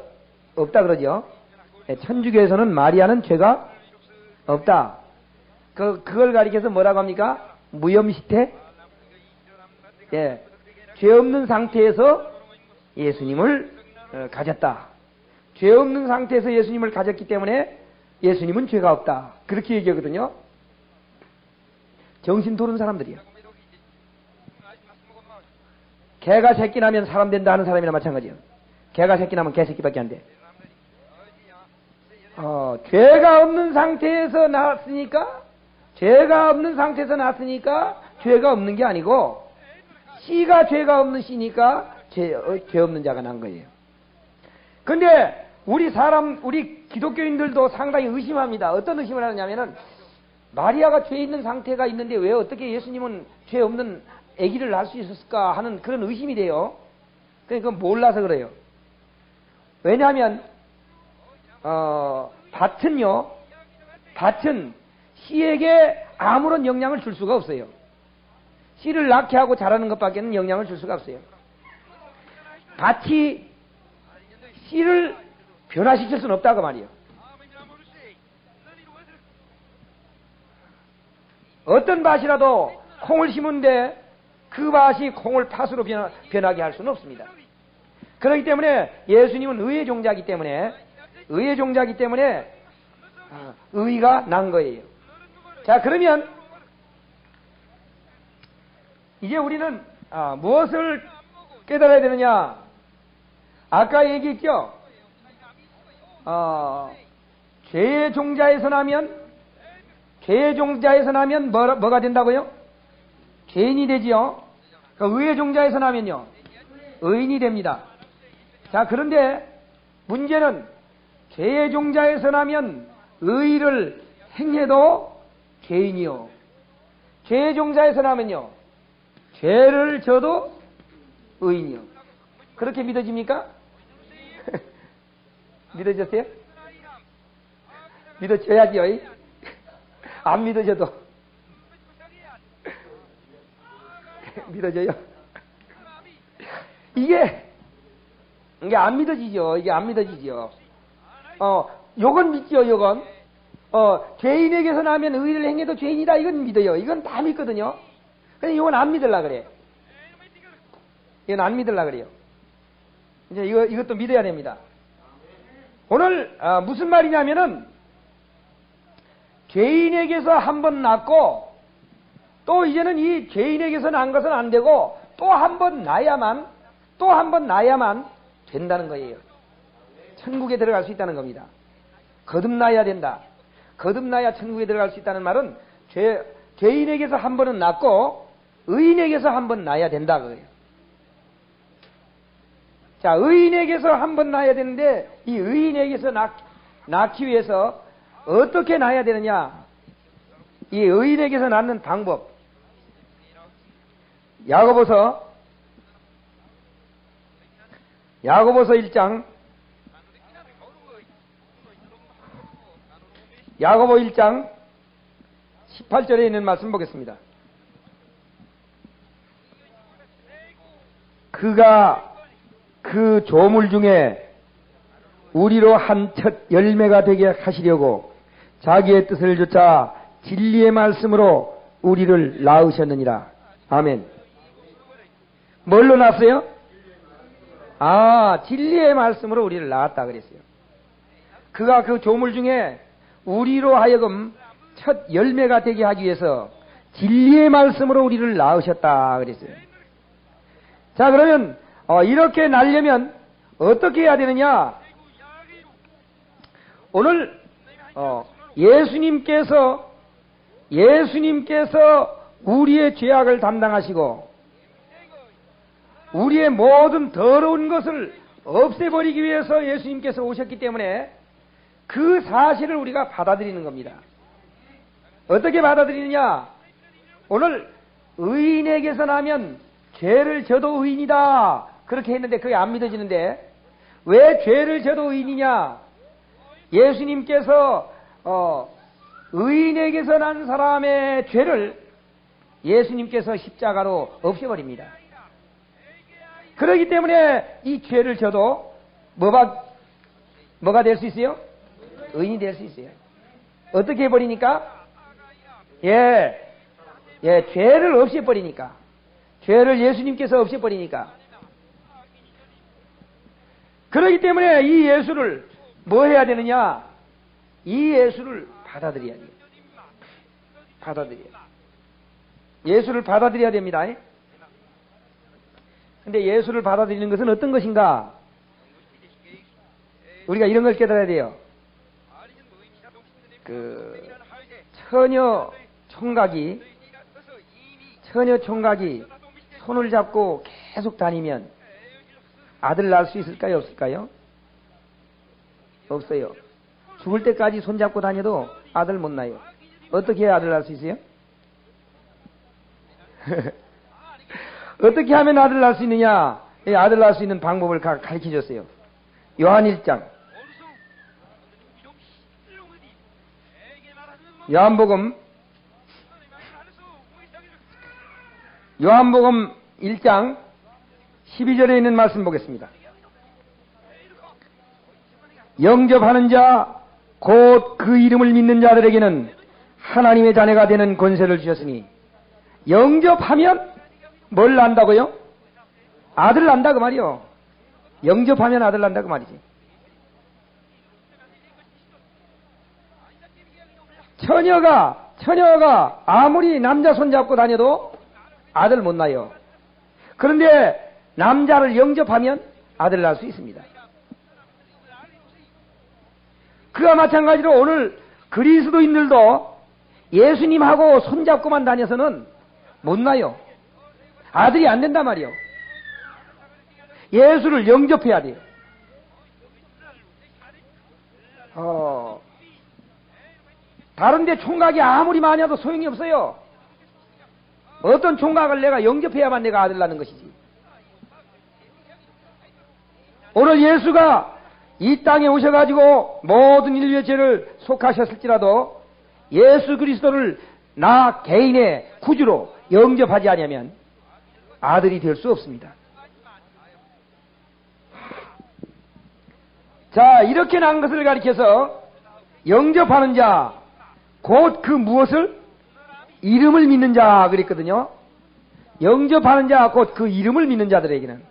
없다 그러죠. 천주교에서는 마리아는 죄가 없다. 그걸 가리켜서 뭐라고 합니까? 무염시태? 예. 죄 없는 상태에서 예수님을 가졌다. 죄 없는 상태에서 예수님을 가졌기 때문에 예수님은 죄가 없다. 그렇게 얘기하거든요. 정신 도른 사람들이요. 개가 새끼 나면 사람 된다 하는 사람이나 마찬가지예요. 개가 새끼 나면 개새끼밖에 안 돼. 죄가 없는 상태에서 낳았으니까 죄가 없는 게 아니고 씨가 죄가 없는 씨니까 죄 없는 자가 난 거예요. 근데 우리 기독교인들도 상당히 의심합니다. 어떤 의심을 하느냐면은 마리아가 죄 있는 상태가 있는데 왜 어떻게 예수님은 죄 없는 아기를 낳을 수 있었을까 하는 그런 의심이 돼요. 그러니까 몰라서 그래요. 왜냐하면 밭은 씨에게 아무런 영향을 줄 수가 없어요. 씨를 낳게 하고 자라는 것밖에는 영향을 줄 수가 없어요. 밭이 씨를 변화시킬 수는 없다고 말이에요. 어떤 밭이라도 콩을 심은데 그 밭이 콩을 팥으로 변하게 할 수는 없습니다. 그렇기 때문에 예수님은 의의 종자이기 때문에 의의가 난 거예요. 자, 그러면 이제 우리는 무엇을 깨달아야 되느냐? 아까 얘기했죠? 죄의 종자에서 나면 뭐가 된다고요? 죄인이 되지요. 의의 종자에서 나면요, 의인이 됩니다. 자, 그런데 문제는 죄의 종자에서 나면 의를 행해도 죄인이요, 죄의 종자에서 나면요, 죄를 져도 의인이요. 그렇게 믿어집니까? 믿어졌어요? 믿어져야지요. 안 믿어져도 믿어져요. 이게 안 믿어지죠. 이게 안 믿어지죠. 요건 믿죠. 요건 죄인에게서 나면 의를 행해도 죄인이다. 이건 믿어요. 이건 다 믿거든요. 근데 이건 안 믿으려 그래. 이건 안 믿으려 그래요. 이제 이것도 믿어야 됩니다. 오늘 무슨 말이냐면은, 죄인에게서 한 번 낳고 또 이제는 이 죄인에게서 난 것은 안 되고 또 한 번 낳아야만 된다는 거예요. 천국에 들어갈 수 있다는 겁니다. 거듭나야 된다. 거듭나야 천국에 들어갈 수 있다는 말은 죄인에게서 한 번은 낳고 의인에게서 한 번 낳아야 된다 그거예요. 자, 의인에게서 한 번 낳아야 되는데, 이 의인에게서 낳기 위해서 어떻게 낳아야 되느냐? 이 의인에게서 낳는 방법. 야고보서 1장 18절에 있는 말씀 보겠습니다. 그가 그 조물 중에 우리로 한 첫 열매가 되게 하시려고 자기의 뜻을 좇아 진리의 말씀으로 우리를 낳으셨느니라. 아멘. 뭘로 낳았어요? 진리의 말씀으로 우리를 낳았다 그랬어요. 그가 그 조물 중에 우리로 하여금 첫 열매가 되게 하기 위해서 진리의 말씀으로 우리를 낳으셨다 그랬어요. 자, 그러면 이렇게 낳으려면 어떻게 해야 되느냐? 오늘 예수님께서 우리의 죄악을 담당하시고 우리의 모든 더러운 것을 없애버리기 위해서 예수님께서 오셨기 때문에 그 사실을 우리가 받아들이는 겁니다. 어떻게 받아들이느냐? 오늘 의인에게서 나면 죄를 져도 의인이다 그렇게 했는데 그게 안 믿어지는데, 왜 죄를 져도 의인이냐? 예수님께서 의인에게서 난 사람의 죄를 예수님께서 십자가로 없애버립니다. 그렇기 때문에 이 죄를 져도 뭐가 될 수 있어요? 의인이 될 수 있어요. 어떻게 해버리니까? 죄를 없애버리니까. 죄를 예수님께서 없애버리니까. 그렇기 때문에 이 예수를 뭐 해야 되느냐? 이 예수를 받아들여야 돼요. 예수를 받아들여야 됩니다. 근데 예수를 받아들이는 것은 어떤 것인가? 우리가 이런 걸 깨달아야 돼요. 처녀 총각이 손을 잡고 계속 다니면 아들 낳을 수 있을까요? 없을까요? 없어요. 죽을 때까지 손잡고 다녀도 아들 못 낳아요. 어떻게 해야 아들 낳을 수 있어요? 어떻게 하면 아들 낳을 수 있느냐? 아들 낳을 수 있는 방법을 가르쳐 줬어요. 요한 1장. 요한복음 1장 12절에 있는 말씀 보겠습니다. 영접하는 자 곧 그 이름을 믿는 자들에게는 하나님의 자녀가 되는 권세를 주셨으니, 영접하면 뭘 난다고요? 아들 난다 그 말이요. 영접하면 아들 난다 그 말이지. 처녀가 아무리 남자 손잡고 다녀도 아들 못 낳아요. 그런데 남자를 영접하면 아들 낳을 수 있습니다. 그와 마찬가지로 오늘 그리스도인들도 예수님하고 손잡고만 다녀서는 못 낳아요. 아들이 안 된단 말이요. 예수를 영접해야 돼요. 다른데 총각이 아무리 많아도 소용이 없어요. 어떤 총각을 내가 영접해야만 내가 아들 낳는 것이지. 오늘 예수가 이 땅에 오셔가지고 모든 인류의 죄를 속하셨을지라도 예수 그리스도를 나 개인의 구주로 영접하지 않으면 아들이 될 수 없습니다. 자, 이렇게 난 것을 가리켜서 영접하는 자, 곧 그 무엇을? 이름을 믿는 자 그랬거든요. 영접하는 자, 곧 그 이름을 믿는 자들에게는.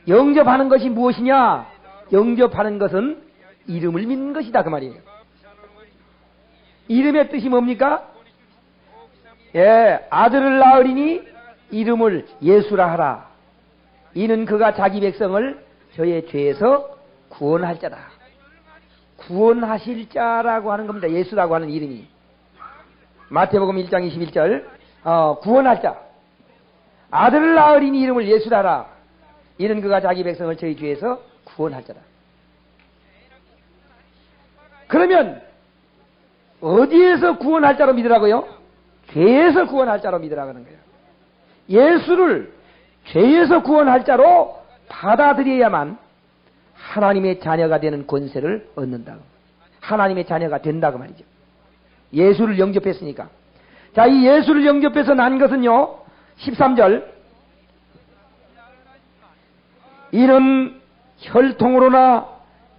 영접하는 것이 무엇이냐? 영접하는 것은 이름을 믿는 것이다 그 말이에요. 이름의 뜻이 뭡니까? 예, 아들을 낳으리니 이름을 예수라 하라. 이는 그가 자기 백성을 저의 죄에서 구원할 자다. 구원하실 자라고 하는 겁니다. 예수라고 하는 이름이. 마태복음 1장 21절 구원할 자. 아들을 낳으리니 이름을 예수라 하라. 이는 그가 자기 백성을 저희 죄에서 구원할 자다. 그러면 어디에서 구원할 자로 믿으라고요? 죄에서 구원할 자로 믿으라고 하는 거예요. 예수를 죄에서 구원할 자로 받아들여야만 하나님의 자녀가 되는 권세를 얻는다. 하나님의 자녀가 된다고 말이죠. 예수를 영접했으니까. 자, 이 예수를 영접해서 난 것은요, 13절. 이는 혈통으로나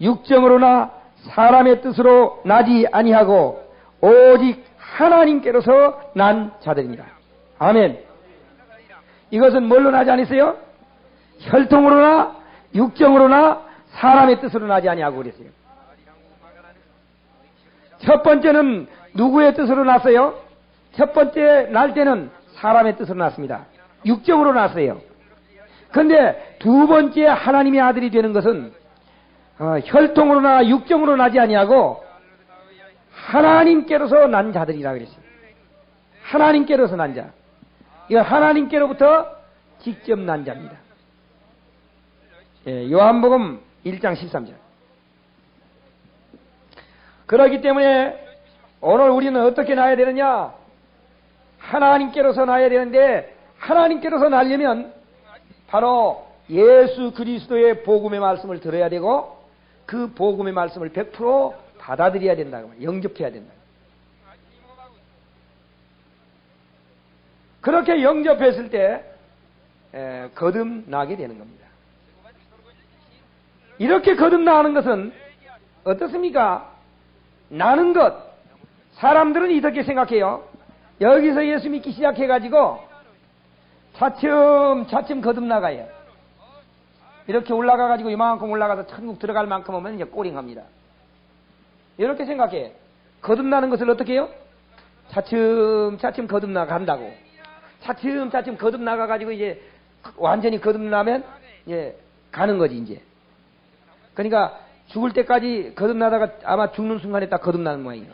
육정으로나 사람의 뜻으로 나지 아니하고 오직 하나님께로서 난 자들입니다. 아멘. 이것은 뭘로 나지 않았어요? 혈통으로나 육정으로나 사람의 뜻으로 나지 아니하고 그랬어요. 첫 번째는 누구의 뜻으로 났어요? 첫 번째 날 때는 사람의 뜻으로 났습니다. 육정으로 났어요. 그런데 두 번째 하나님의 아들이 되는 것은 혈통으로나 육정으로 나지 아니하고 하나님께로서 난 자들이라 그랬어요. 하나님께로서 난 자. 이거 하나님께로부터 직접 난 자입니다. 예, 요한복음 1장 13절. 그렇기 때문에 오늘 우리는 어떻게 나야 되느냐? 하나님께로서 나야 되는데 하나님께로서 나려면 바로 예수 그리스도의 복음의 말씀을 들어야 되고 그 복음의 말씀을 100% 받아들여야 된다고 말이에요. 영접해야 된다. 그렇게 영접했을 때 거듭나게 되는 겁니다. 이렇게 거듭나는 것은 어떻습니까? 나는 것. 사람들은 이렇게 생각해요. 여기서 예수 믿기 시작해가지고 차츰 거듭나가요. 이렇게 올라가가지고 이만큼 올라가서 천국 들어갈 만큼 오면 이제 꼬링합니다. 이렇게 생각해. 거듭나는 것을 어떻게 해요? 차츰 거듭나간다고. 차츰 거듭나가가지고 이제 완전히 거듭나면 이제 가는 거지 이제. 그러니까 죽을 때까지 거듭나다가 아마 죽는 순간에 딱 거듭나는 모양이에요.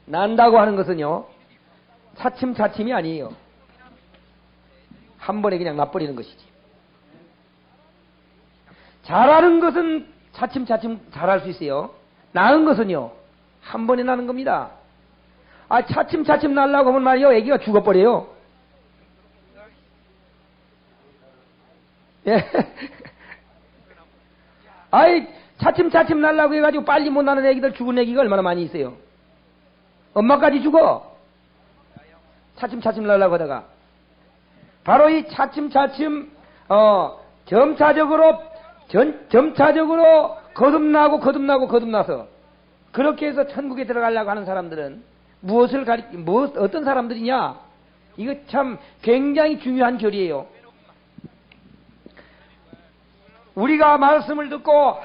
난다고 하는 것은요, 차츰이 아니에요. 한 번에 그냥 나버리는 것이지. 잘하는 것은 차츰 잘할 수 있어요. 나은 것은요, 한 번에 나는 겁니다. 차츰 날라고 하면 말이요, 애기가 죽어버려요. 예. 차츰 날라고 해가지고 빨리 못 나는 애기들 죽은 애기가 얼마나 많이 있어요. 엄마까지 죽어. 차츰 날라고 하다가. 바로 이 차츰, 점차적으로 거듭나서 그렇게 해서 천국에 들어가려고 하는 사람들은 어떤 사람들이냐? 이거 참 굉장히 중요한 교리예요. 우리가 말씀을 듣고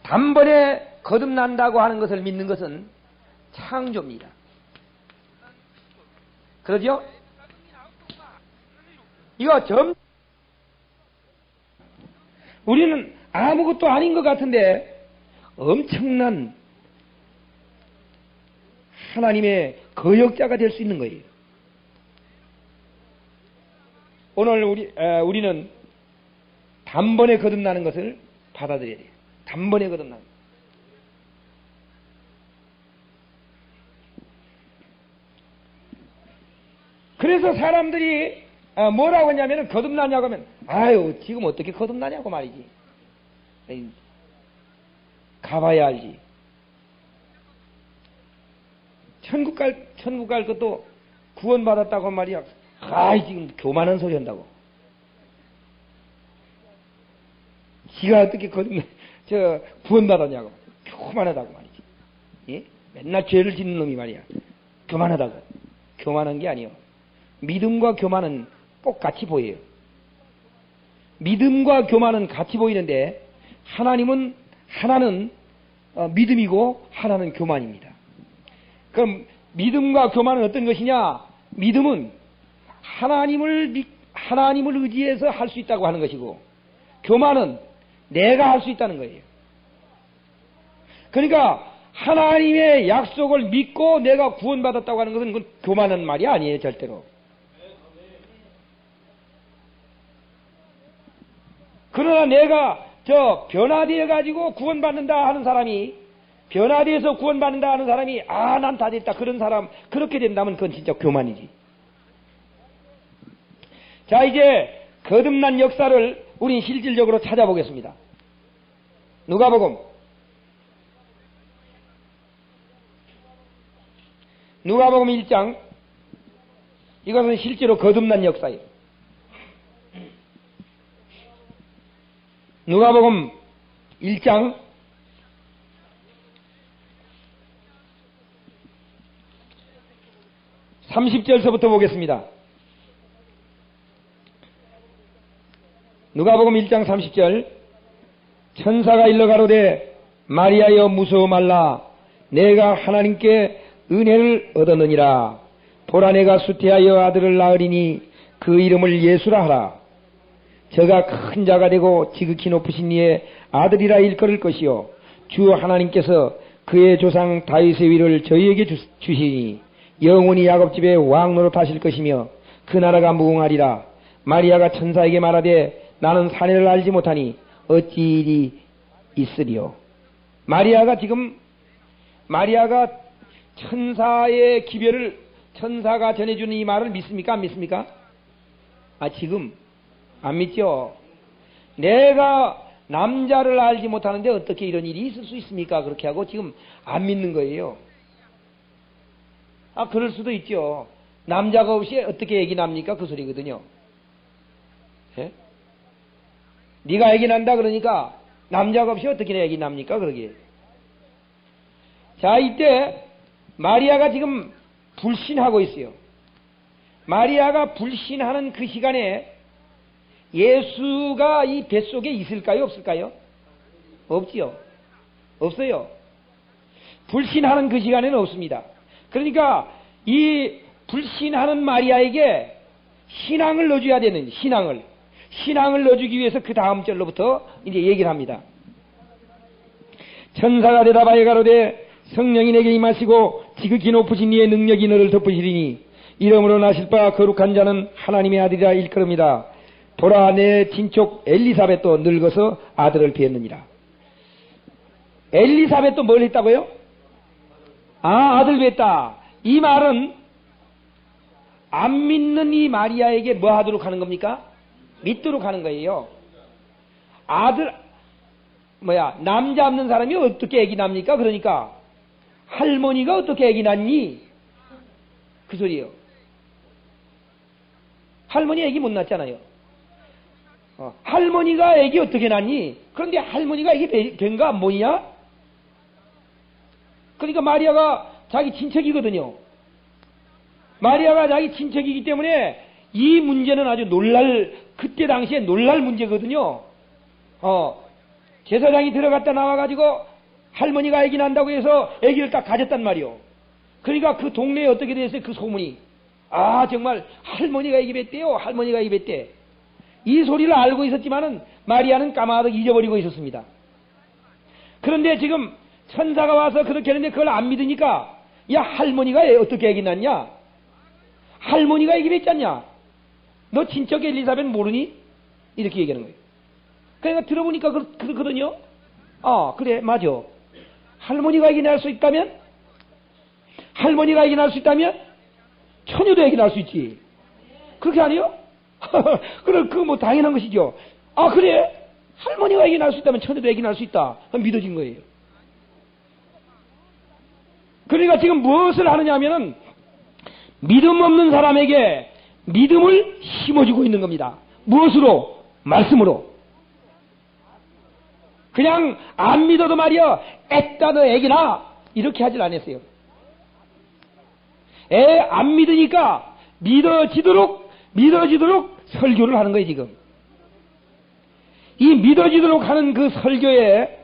단번에 거듭난다고 하는 것을 믿는 것은 창조입니다. 그러죠? 이거 우리는 아무것도 아닌 것 같은데 엄청난 하나님의 거역자가 될 수 있는 거예요. 오늘 우리는 단번에 거듭나는 것을 받아들여야 돼요. 단번에 거듭나는. 그래서 사람들이 뭐라고 하냐면 거듭나냐고 하면 아유 지금 어떻게 거듭나냐고 말이지. 가봐야 알지. 천국 갈 것도 구원받았다고 말이야. 아이 지금 교만한 소리 한다고. 지가 어떻게 구원받았냐고. 교만하다고 말이지. 예? 맨날 죄를 짓는 놈이 말이야. 교만하다고. 교만한 게 아니요. 믿음과 교만은 꼭 같이 보여요. 믿음과 교만은 같이 보이는데 하나는 믿음이고 하나는 교만입니다. 그럼 믿음과 교만은 어떤 것이냐? 믿음은 하나님을 의지해서 할 수 있다고 하는 것이고 교만은 내가 할 수 있다는 거예요. 그러니까 하나님의 약속을 믿고 내가 구원받았다고 하는 것은 그건 교만한 말이 아니에요. 절대로. 그러나 내가 변화되어 가지고 구원받는다 하는 사람이 변화되어서 구원받는다 하는 사람이 난 다 됐다 그런 사람 그렇게 된다면 그건 진짜 교만이지. 자 이제 거듭난 역사를 우린 실질적으로 찾아보겠습니다. 누가복음 1장 이것은 실제로 거듭난 역사예요. 누가복음 1장 30절서부터 보겠습니다. 누가복음 1장 30절 천사가 일러 가로되 마리아여 무서워 말라 내가 하나님께 은혜를 얻었느니라 보라 내가 수태하여 아들을 낳으리니 그 이름을 예수라 하라 저가 큰 자가 되고 지극히 높으신 이의 아들이라 일컬을 것이요 주 하나님께서 그의 조상 다윗의 위를 저희에게 주시니 영원히 야곱 집의 왕 노릇하실 것이며 그 나라가 무궁하리라 마리아가 천사에게 말하되 나는 사내를 알지 못하니 어찌 일이 있으리요. 마리아가 천사의 기별을 천사가 전해주는 이 말을 믿습니까? 안 믿습니까? 지금 안 믿죠. 내가 남자를 알지 못하는데 어떻게 이런 일이 있을 수 있습니까? 그렇게 하고 지금 안 믿는 거예요. 그럴 수도 있죠. 남자가 없이 어떻게 애기 납니까? 그 소리거든요. 예? 네가 애기 난다 그러니까 남자가 없이 어떻게 애기 납니까? 그러게. 자, 이때 마리아가 지금 불신하고 있어요. 마리아가 불신하는 그 시간에 예수가 이 뱃속에 있을까요? 없을까요? 없지요. 없어요. 불신하는 그 시간에는 없습니다. 그러니까 이 불신하는 마리아에게 신앙을 넣어줘야 되는 신앙을 넣어주기 위해서 그 다음 절로부터 이제 얘기를 합니다. 천사가 대답하여 가로되 성령이 내게 임하시고 지극히 높으신 이의 능력이 너를 덮으시리니 이름으로 나실 바 거룩한 자는 하나님의 아들이라 일컬음이다. 보라 내 친족 엘리사벳도 늙어서 아들을 비었느니라. 엘리사벳도 뭘 했다고요? 아들 비었다. 이 말은 안 믿는 이 마리아에게 뭐 하도록 하는 겁니까? 믿도록 하는 거예요. 남자 없는 사람이 어떻게 애기 납니까? 그러니까 할머니가 어떻게 애기 낳니? 그 소리예요. 할머니 애기 못 낳잖아요. 할머니가 애기 어떻게 낳니? 그런데 할머니가 애기 뵌가 안 보이냐? 그러니까 마리아가 자기 친척이거든요. 마리아가 자기 친척이기 때문에 이 문제는 아주 그때 당시에 놀랄 문제거든요. 제사장이 들어갔다 나와가지고 할머니가 애기 난다고 해서 애기를 딱 가졌단 말이요. 그러니까 그 동네에 어떻게 됐어요? 그 소문이. 아, 정말 할머니가 얘기했대요. 할머니가 얘기했대. 이 소리를 알고 있었지만은 마리아는 까마득 잊어버리고 있었습니다. 그런데 지금 천사가 와서 그렇게 하는데 그걸 안 믿으니까, 야, 할머니가 어떻게 얘기났냐? 할머니가 얘기했잖냐? 너 친척 엘리사벳 모르니? 이렇게 얘기하는 거예요. 그러니까 들어보니까 그렇거든요. 아, 그래, 맞아. 할머니가 얘기할 수 있다면? 할머니가 얘기할 수 있다면? 처녀도 얘기할 수 있지. 그렇게 아니요? 그럼 그거 뭐 당연한 것이죠. 아, 그래? 할머니가 얘기할 수 있다면 처녀도 얘기할 수 있다. 믿어진 거예요. 그러니까 지금 무엇을 하느냐 하면은 믿음 없는 사람에게 믿음을 심어주고 있는 겁니다. 무엇으로? 말씀으로. 그냥 안 믿어도 말이야, 애따 너 애기나 이렇게 하질 않았어요. 애 안 믿으니까 믿어지도록 설교를 하는 거예요. 지금 이 믿어지도록 하는 그 설교에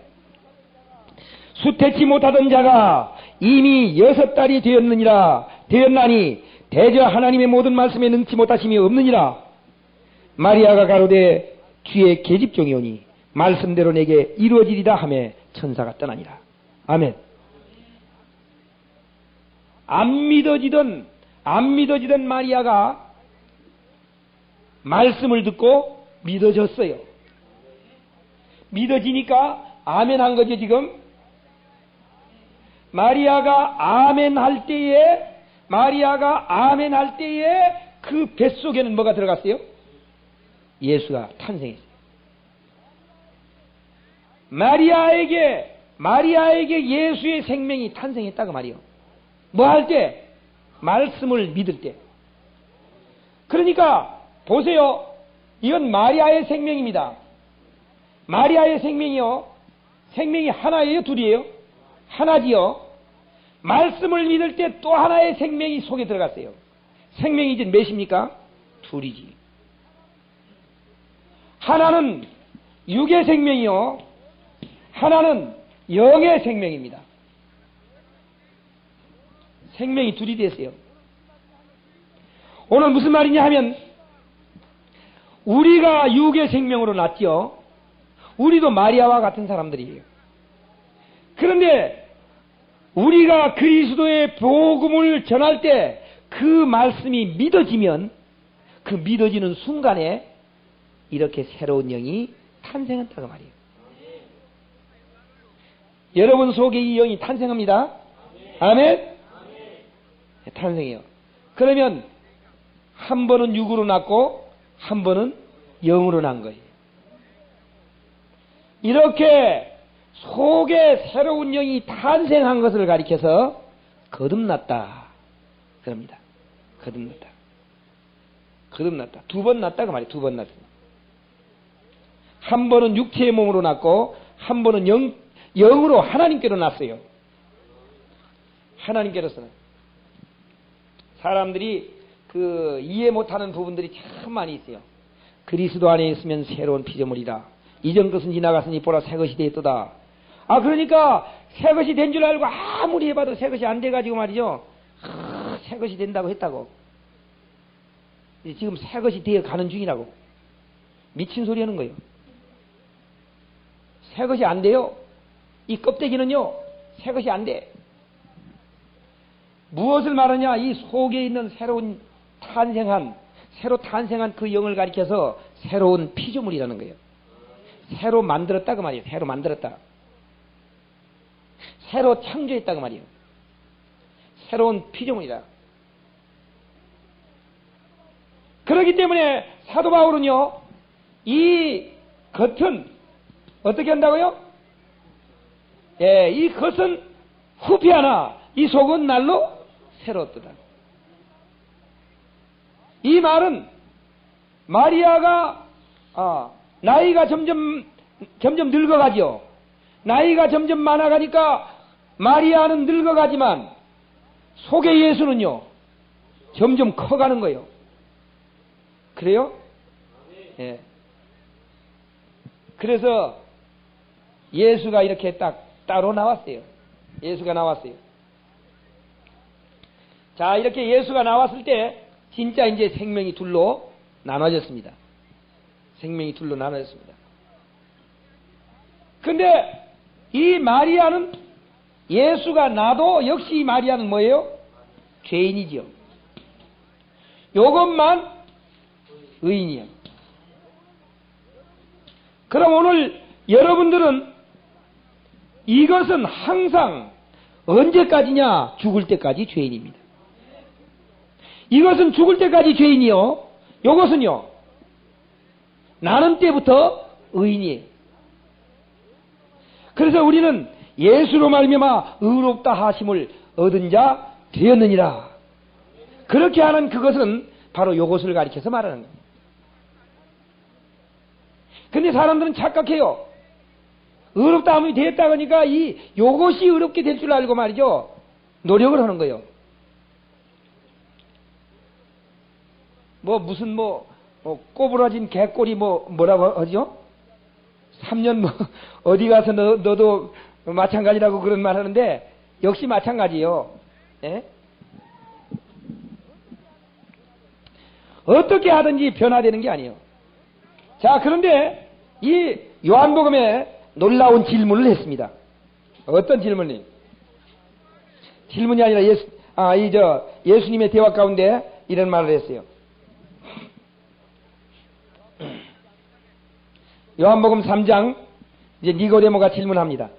수태치 못하던 자가 이미 6달이 되었나니 대저 하나님의 모든 말씀에 능치 못하심이 없느니라. 마리아가 가로되 주의 계집종이오니 말씀대로 내게 이루어지리다 하며 천사가 떠나니라. 아멘. 안 믿어지던 마리아가 말씀을 듣고 믿어졌어요. 믿어지니까 아멘 한 거죠. 지금 마리아가 아멘 할 때에 그 뱃속에는 뭐가 들어갔어요? 예수가 탄생했어요. 마리아에게 예수의 생명이 탄생했다고 말이요. 뭐 할 때? 말씀을 믿을 때. 그러니까 보세요. 이건 마리아의 생명입니다. 마리아의 생명이요. 생명이 하나예요? 둘이에요? 하나지요. 말씀을 믿을 때 또 하나의 생명이 속에 들어갔어요. 생명이 이제 몇입니까? 둘이지. 하나는 육의 생명이요. 하나는 영의 생명입니다. 생명이 둘이 됐어요. 오늘 무슨 말이냐 하면 우리가 육의 생명으로 났죠. 우리도 마리아와 같은 사람들이에요. 그런데 우리가 그리스도의 복음을 전할 때 그 말씀이 믿어지면 그 믿어지는 순간에 이렇게 새로운 영이 탄생한다고 말이에요. 여러분 속에 이 영이 탄생합니다. 아멘? 탄생해요. 그러면 한 번은 육으로 났고 한 번은 영으로 난 거예요. 이렇게 속에 새로운 영이 탄생한 것을 가리켜서 거듭났다 그럽니다. 거듭났다. 두 번 났다고 말이에요. 두 번 났다. 한 번은 육체의 몸으로 났고 한 번은 영으로 하나님께로 났어요. 하나님께로서는 사람들이 그 이해 못하는 부분들이 참 많이 있어요. 그리스도 안에 있으면 새로운 피조물이다. 이전 것은 지나갔으니 보라 새 것이 되었도다. 아, 그러니까 새 것이 된 줄 알고 아무리 해봐도 새 것이 안 돼가지고 말이죠. 새 것이 된다고 했다고. 지금 새 것이 되어 가는 중이라고. 미친 소리 하는 거예요. 새 것이 안 돼요. 이 껍데기는요, 새 것이 안 돼. 무엇을 말하냐? 이 속에 있는 새로 탄생한 그 영을 가리켜서 새로운 피조물이라는 거예요. 새로 만들었다 그 말이에요. 새로 만들었다. 새로 창조했다 그 말이에요. 새로운 피조물이다. 그렇기 때문에 사도 바울은요, 이 겉은 어떻게 한다고요? 예, 이 겉은 후피하나 이 속은 날로 새롭도다. 이 말은 마리아가 나이가 점점 늙어가죠. 나이가 점점 많아가니까 마리아는 늙어가지만 속의 예수는요 점점 커가는 거예요. 그래요? 예. 그래서 예수가 이렇게 딱 따로 나왔어요. 예수가 나왔어요. 자, 이렇게 예수가 나왔을 때 진짜 이제 생명이 둘로 나눠졌습니다. 생명이 둘로 나눠졌습니다. 근데 이 마리아는 예수가 나도 역시 이 마리아는 뭐예요? 죄인이지요. 요것만 의인이요. 그럼 오늘 여러분들은 이것은 항상 언제까지냐? 죽을 때까지 죄인입니다. 이것은 죽을 때까지 죄인이요. 요것은요, 나는 때부터 의인이에요. 그래서 우리는 예수로 말미암아 의롭다 하심을 얻은 자 되었느니라. 그렇게 하는 그것은 바로 요것을 가리켜서 말하는 겁니다. 근데 사람들은 착각해요. 의롭다 함이 되었다 그러니까 요것이 의롭게 될 줄 알고 말이죠. 노력을 하는 거예요. 무슨 꼬부라진 개꼬리 뭐라고 하죠? 3년 어디 가서 너도 마찬가지라고 그런 말 하는데, 역시 마찬가지예요. 예? 어떻게 하든지 변화되는 게 아니에요. 자, 그런데 이 요한복음에 놀라운 질문을 했습니다. 어떤 질문이? 질문이 아니라 예수님의 대화 가운데 이런 말을 했어요. 요한복음 3장, 이제 니고데모가 질문합니다.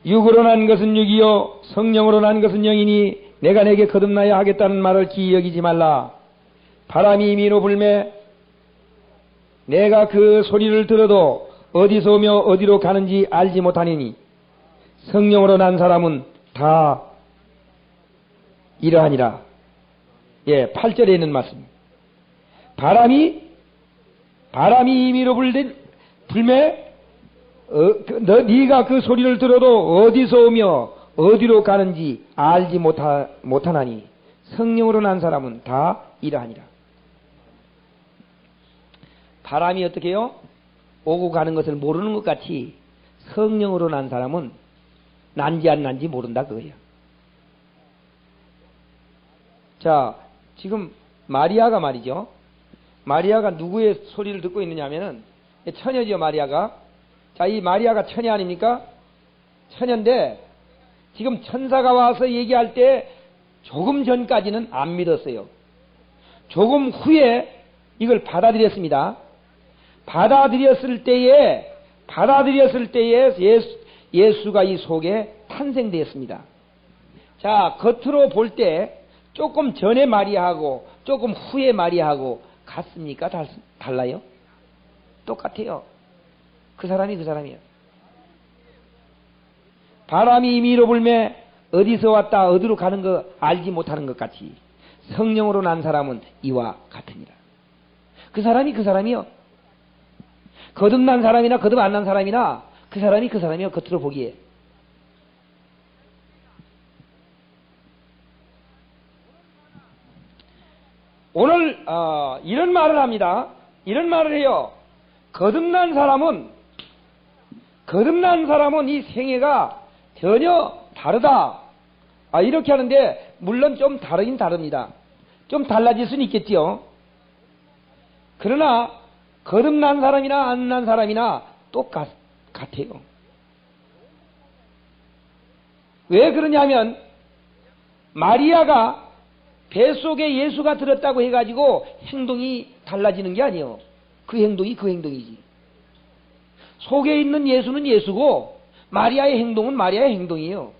육으로 난 것은 육이요 성령으로 난 것은 영이니 내가 내게 거듭나야 하겠다는 말을 기이 여기지 말라. 바람이 이미로 불매 내가 그 소리를 들어도 어디서 오며 어디로 가는지 알지 못하니니 성령으로 난 사람은 다 이러하니라. 예, 8절에 있는 말씀. 바람이 이미로 불매 네가 그 소리를 들어도 어디서 오며 어디로 가는지 알지 못하나니 성령으로 난 사람은 다 이러하니라. 바람이 어떻게 해요? 오고 가는 것을 모르는 것 같이 성령으로 난 사람은 난지 안 난지 모른다 그거예요. 자, 지금 마리아가 말이죠. 마리아가 누구의 소리를 듣고 있느냐면은 처녀지요, 마리아가. 자, 이 마리아가 처녀 아닙니까? 처녀인데 지금 천사가 와서 얘기할 때 조금 전까지는 안 믿었어요. 조금 후에 이걸 받아들였습니다. 받아들였을 때에 예수가 이 속에 탄생되었습니다. 자, 겉으로 볼 때 조금 전에 마리아하고 조금 후에 마리아하고 같습니까? 달라요? 똑같아요. 그 사람이에요. 바람이 임의로 불매 어디서 왔다 어디로 가는 거 알지 못하는 것 같이 성령으로 난 사람은 이와 같으니라. 그 사람이요. 거듭난 사람이나 거듭 안 난 사람이나 그 사람이요. 겉으로 보기에. 오늘 이런 말을 합니다. 이런 말을 해요. 거듭난 사람은 이 생애가 전혀 다르다. 이렇게 하는데 물론 좀 다르긴 다릅니다. 좀 달라질 수는 있겠지요. 그러나 거듭난 사람이나 안 난 사람이나 똑같아요. 왜 그러냐면 마리아가 뱃속에 예수가 들었다고 해가지고 행동이 달라지는 게 아니에요. 그 행동이지. 속에 있는 예수는 예수고 마리아의 행동은 마리아의 행동이에요.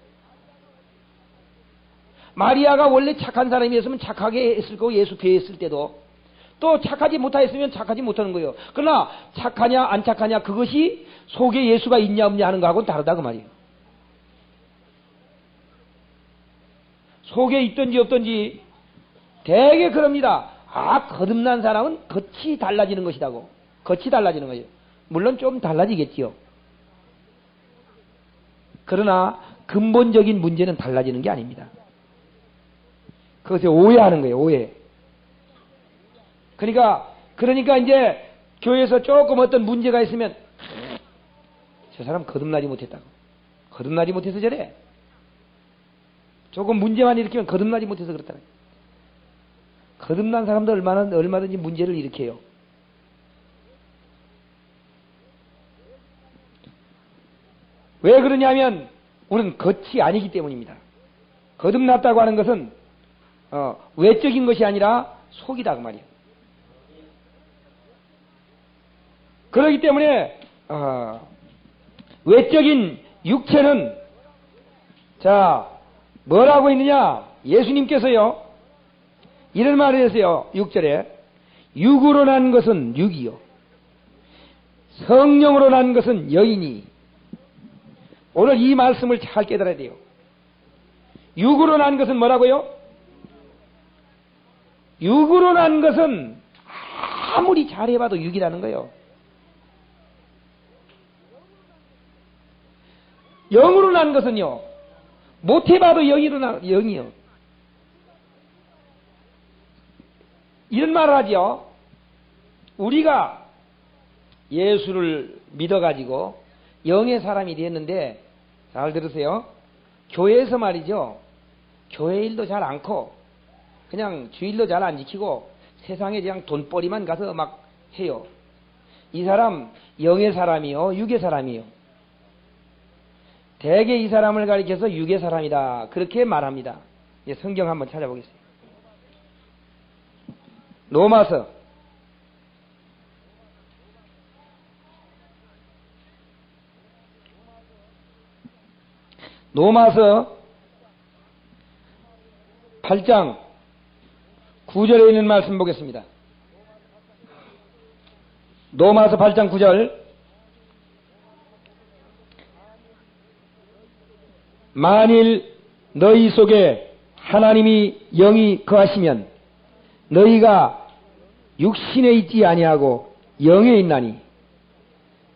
마리아가 원래 착한 사람이었으면 착하게 했을 거고 예수 배했을 때도 또 착하지 못하였으면 착하지 못하는 거예요. 그러나 착하냐 안 착하냐 그것이 속에 예수가 있냐 없냐 하는 거하고는 다르다 그 말이에요. 속에 있든지 없든지 되게 그럽니다. 거듭난 사람은 겉이 달라지는 것이라고. 겉이 달라지는 거예요. 물론 좀 달라지겠지요. 그러나 근본적인 문제는 달라지는 게 아닙니다. 그것을 오해하는 거예요. 오해. 그러니까 이제 교회에서 조금 어떤 문제가 있으면 저 사람 거듭나지 못했다고. 거듭나지 못해서 저래. 조금 문제만 일으키면 거듭나지 못해서 그렇다는 거예요. 거듭난 사람도 얼마든지 문제를 일으켜요. 왜 그러냐면 우리는 겉이 아니기 때문입니다. 거듭났다고 하는 것은 외적인 것이 아니라 속이다 그 말이에요. 그렇기 때문에 외적인 육체는 자 뭐라고 했느냐? 예수님께서요 이런 말을 했어요. 6절에 육으로 난 것은 육이요 성령으로 난 것은 여인이. 오늘 이 말씀을 잘 깨달아야 돼요. 육으로 난 것은 뭐라고요? 육으로 난 것은 아무리 잘해봐도 육이라는 거예요. 영으로 난 것은요 못해봐도 영이요. 이런 말을 하죠. 우리가 예수를 믿어가지고 영의 사람이 됐는데 잘 들으세요. 교회에서 말이죠. 교회 일도 잘 않고 그냥 주일도 잘 안 지키고 세상에 그냥 돈벌이만 가서 막 해요. 이 사람 영의 사람이요 육의 사람이요. 대개 이 사람을 가리켜서 육의 사람이다 그렇게 말합니다. 이제 성경 한번 찾아보겠습니다. 로마서 8장 9절에 있는 말씀 보겠습니다. 로마서 8장 9절 만일 너희 속에 하나님이 영이 거하시면 너희가 육신에 있지 아니하고 영에 있나니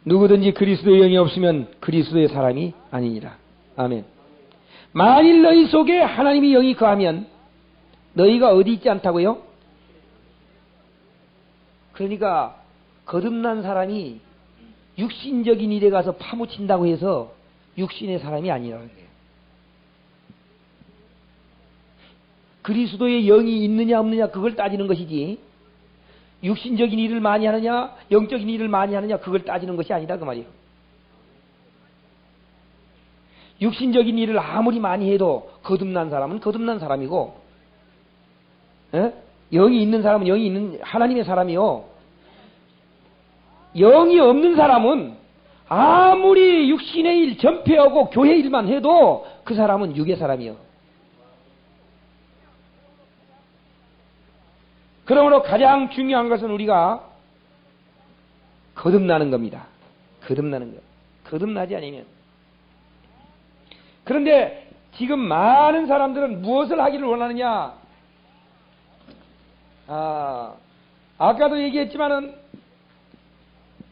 누구든지 그리스도의 영이 없으면 그리스도의 사람이 아니니라. 아멘. 만일 너희 속에 하나님이 영이 거하면 너희가 어디 있지 않다고요? 그러니까 거듭난 사람이 육신적인 일에 가서 파묻힌다고 해서 육신의 사람이 아니라는 거예요. 그리스도의 영이 있느냐 없느냐 그걸 따지는 것이지 육신적인 일을 많이 하느냐 영적인 일을 많이 하느냐 그걸 따지는 것이 아니다 그 말이에요. 육신적인 일을 아무리 많이 해도 거듭난 사람은 거듭난 사람이고 영이 있는 사람은 영이 있는 하나님의 사람이요. 영이 없는 사람은 아무리 육신의 일 전폐하고 교회 일만 해도 그 사람은 육의 사람이요. 그러므로 가장 중요한 것은 우리가 거듭나는 겁니다. 거듭나는 것. 거듭나지 않으면. 그런데 지금 많은 사람들은 무엇을 하기를 원하느냐? 아까도 얘기했지만은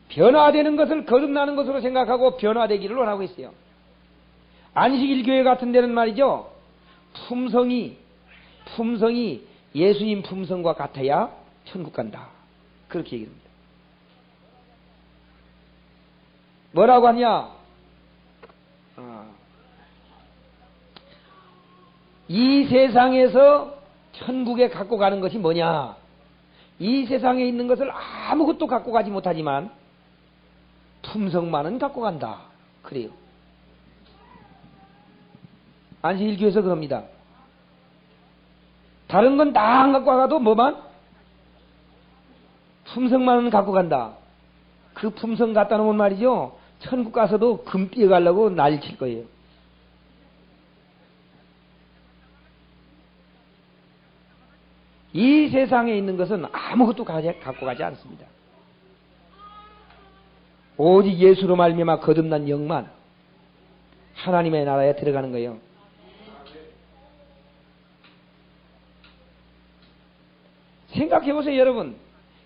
변화되는 것을 거듭나는 것으로 생각하고 변화되기를 원하고 있어요. 안식일교회 같은 데는 말이죠. 품성이 예수님 품성과 같아야 천국 간다. 그렇게 얘기합니다. 뭐라고 하냐? 이 세상에서 천국에 갖고 가는 것이 뭐냐? 이 세상에 있는 것을 아무것도 갖고 가지 못하지만 품성만은 갖고 간다. 그래요. 안식일교회에서 그럽니다. 다른 건 다 안 갖고 가도 뭐만? 품성만은 갖고 간다. 그 품성 갖다 놓으면 말이죠. 천국 가서도 금 띄어가려고 난리칠 거예요. 이 세상에 있는 것은 아무것도 갖고 가지 않습니다. 오직 예수로 말미암아 거듭난 영만 하나님의 나라에 들어가는 거예요. 생각해 보세요, 여러분.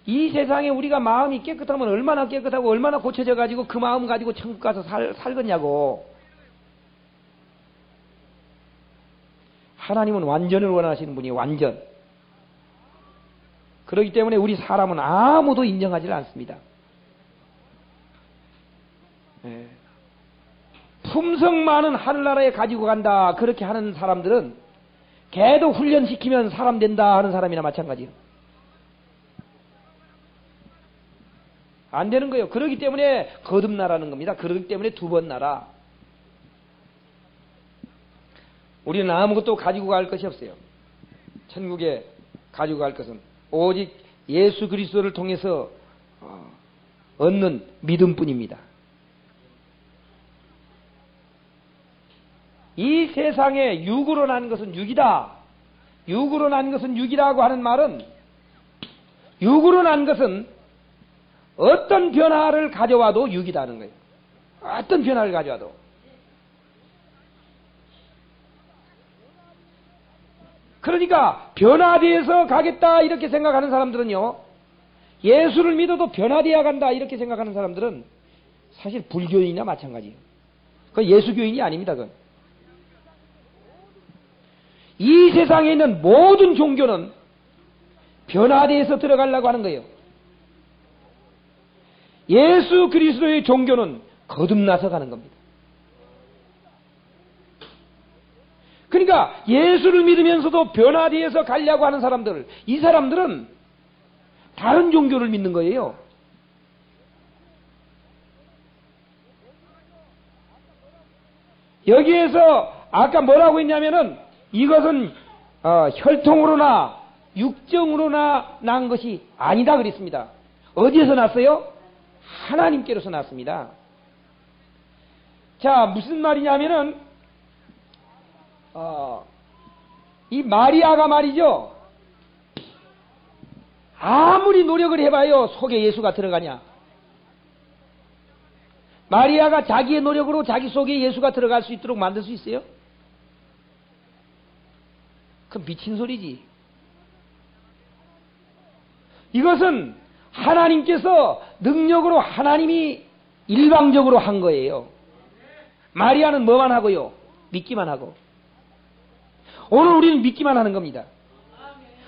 이 세상에 우리가 마음이 깨끗하면 얼마나 깨끗하고 얼마나 고쳐져 가지고 그 마음 가지고 천국 가서 살겠냐고. 하나님은 완전을 원하시는 분이 완전. 그렇기 때문에 우리 사람은 아무도 인정하지 않습니다. 네. 품성 많은 하늘나라에 가지고 간다 그렇게 하는 사람들은 개도 훈련시키면 사람 된다 하는 사람이나 마찬가지예요. 안 되는 거예요. 그러기 때문에 거듭나라는 겁니다. 그러기 때문에 두 번 나라. 우리는 아무것도 가지고 갈 것이 없어요. 천국에 가지고 갈 것은 오직 예수 그리스도를 통해서 얻는 믿음뿐입니다. 이 세상에 육으로 난 것은 육이다. 육으로 난 것은 육이라고 하는 말은 육으로 난 것은 어떤 변화를 가져와도 육이다는 거예요. 어떤 변화를 가져와도. 그러니까 변화되어서 가겠다 이렇게 생각하는 사람들은요, 예수를 믿어도 변화되어야 간다 이렇게 생각하는 사람들은 사실 불교인이나 마찬가지예요. 그건 예수교인이 아닙니다. 그건. 이 세상에 있는 모든 종교는 변화되어서 들어가려고 하는 거예요. 예수 그리스도의 종교는 거듭나서 가는 겁니다. 그러니까 예수를 믿으면서도 변화되어서 가려고 하는 사람들, 이 사람들은 다른 종교를 믿는 거예요. 여기에서 아까 뭐라고 했냐면은 이것은 혈통으로나 육정으로나 난 것이 아니다 그랬습니다. 어디에서 났어요? 하나님께로서 났습니다. 자, 무슨 말이냐면은 이 마리아가 말이죠, 아무리 노력을 해봐요 속에 예수가 들어가냐? 마리아가 자기의 노력으로 자기 속에 예수가 들어갈 수 있도록 만들 수 있어요? 그건 미친 소리지. 이것은 하나님께서 능력으로 하나님이 일방적으로 한 거예요. 마리아는 뭐만 하고요? 믿기만 하고. 오늘 우리는 믿기만 하는 겁니다.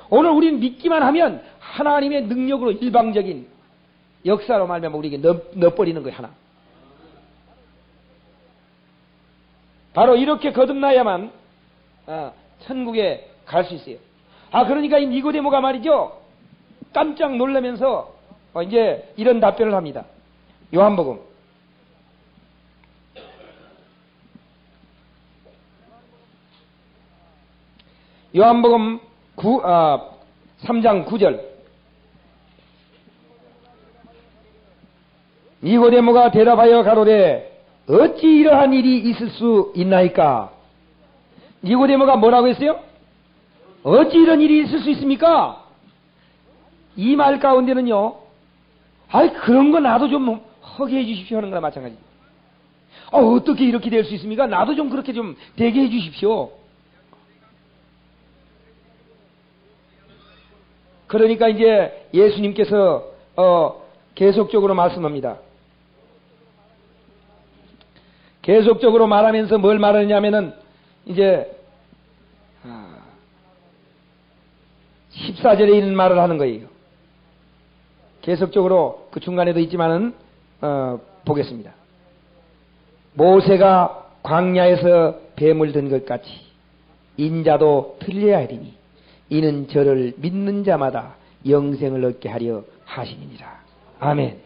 오늘 우리는 믿기만 하면 하나님의 능력으로 일방적인 역사로 말미암아 우리에게 넣어버리는 거예요. 하나. 바로 이렇게 거듭나야만 천국에 갈 수 있어요. 그러니까 이 니고데모가 말이죠, 깜짝 놀라면서 이제 이런 답변을 합니다. 요한복음 요한복음 3장 9절. 니고데모가 대답하여 가로되 어찌 이러한 일이 있을 수 있나이까? 니고데모가 뭐라고 했어요? 어찌 이런 일이 있을 수 있습니까? 이 말 가운데는요, 그런 거 나도 좀 하게 해 주십시오 하는 거나 마찬가지. 어떻게 이렇게 될 수 있습니까? 나도 좀 그렇게 좀 되게 해 주십시오. 그러니까 이제 예수님께서 계속적으로 말씀합니다. 계속적으로 말하면서 뭘 말하냐면은 이제 14절에 있는 말을 하는 거예요. 계속적으로 그 중간에도 있지만은 보겠습니다. 모세가 광야에서 뱀을 든 것 같이 인자도 틀려야 하리니 이는 저를 믿는 자마다 영생을 얻게 하려 하시니라. 아멘.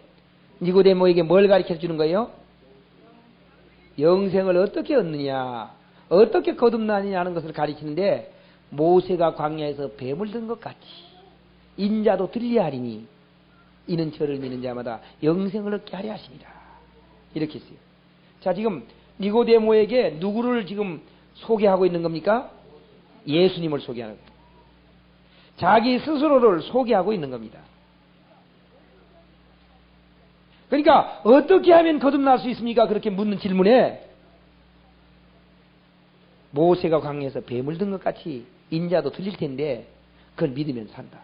니고데모에게 뭘 가르쳐 주는 거예요? 영생을 어떻게 얻느냐, 어떻게 거듭나느냐 하는 것을 가르치는데, 모세가 광야에서 뱀을 든 것 같이 인자도 들려야 하리니 이는 저를 믿는 자마다 영생을 얻게 하려 하시니라. 이렇게 했어요. 자, 지금 니고데모에게 누구를 지금 소개하고 있는 겁니까? 예수님을 소개하는 겁니다. 자기 스스로를 소개하고 있는 겁니다. 그러니까 어떻게 하면 거듭날 수 있습니까? 그렇게 묻는 질문에 모세가 광야에서 뱀을 든 것 같이 인자도 들릴 텐데 그걸 믿으면 산다.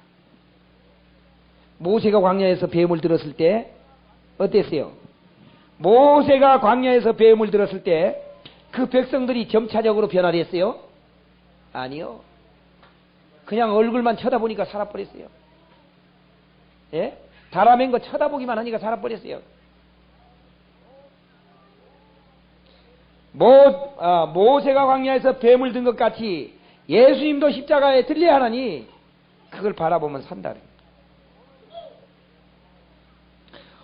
모세가 광야에서 뱀을 들었을 때 어땠어요? 모세가 광야에서 뱀을 들었을 때 그 백성들이 점차적으로 변화됐어요? 아니요. 그냥 얼굴만 쳐다보니까 살아버렸어요. 예? 다라맨 거 쳐다보기만 하니까 살아버렸어요. 모세가 광야에서 뱀을 든 것 같이 예수님도 십자가에 들려야 하나니 그걸 바라보면 산다.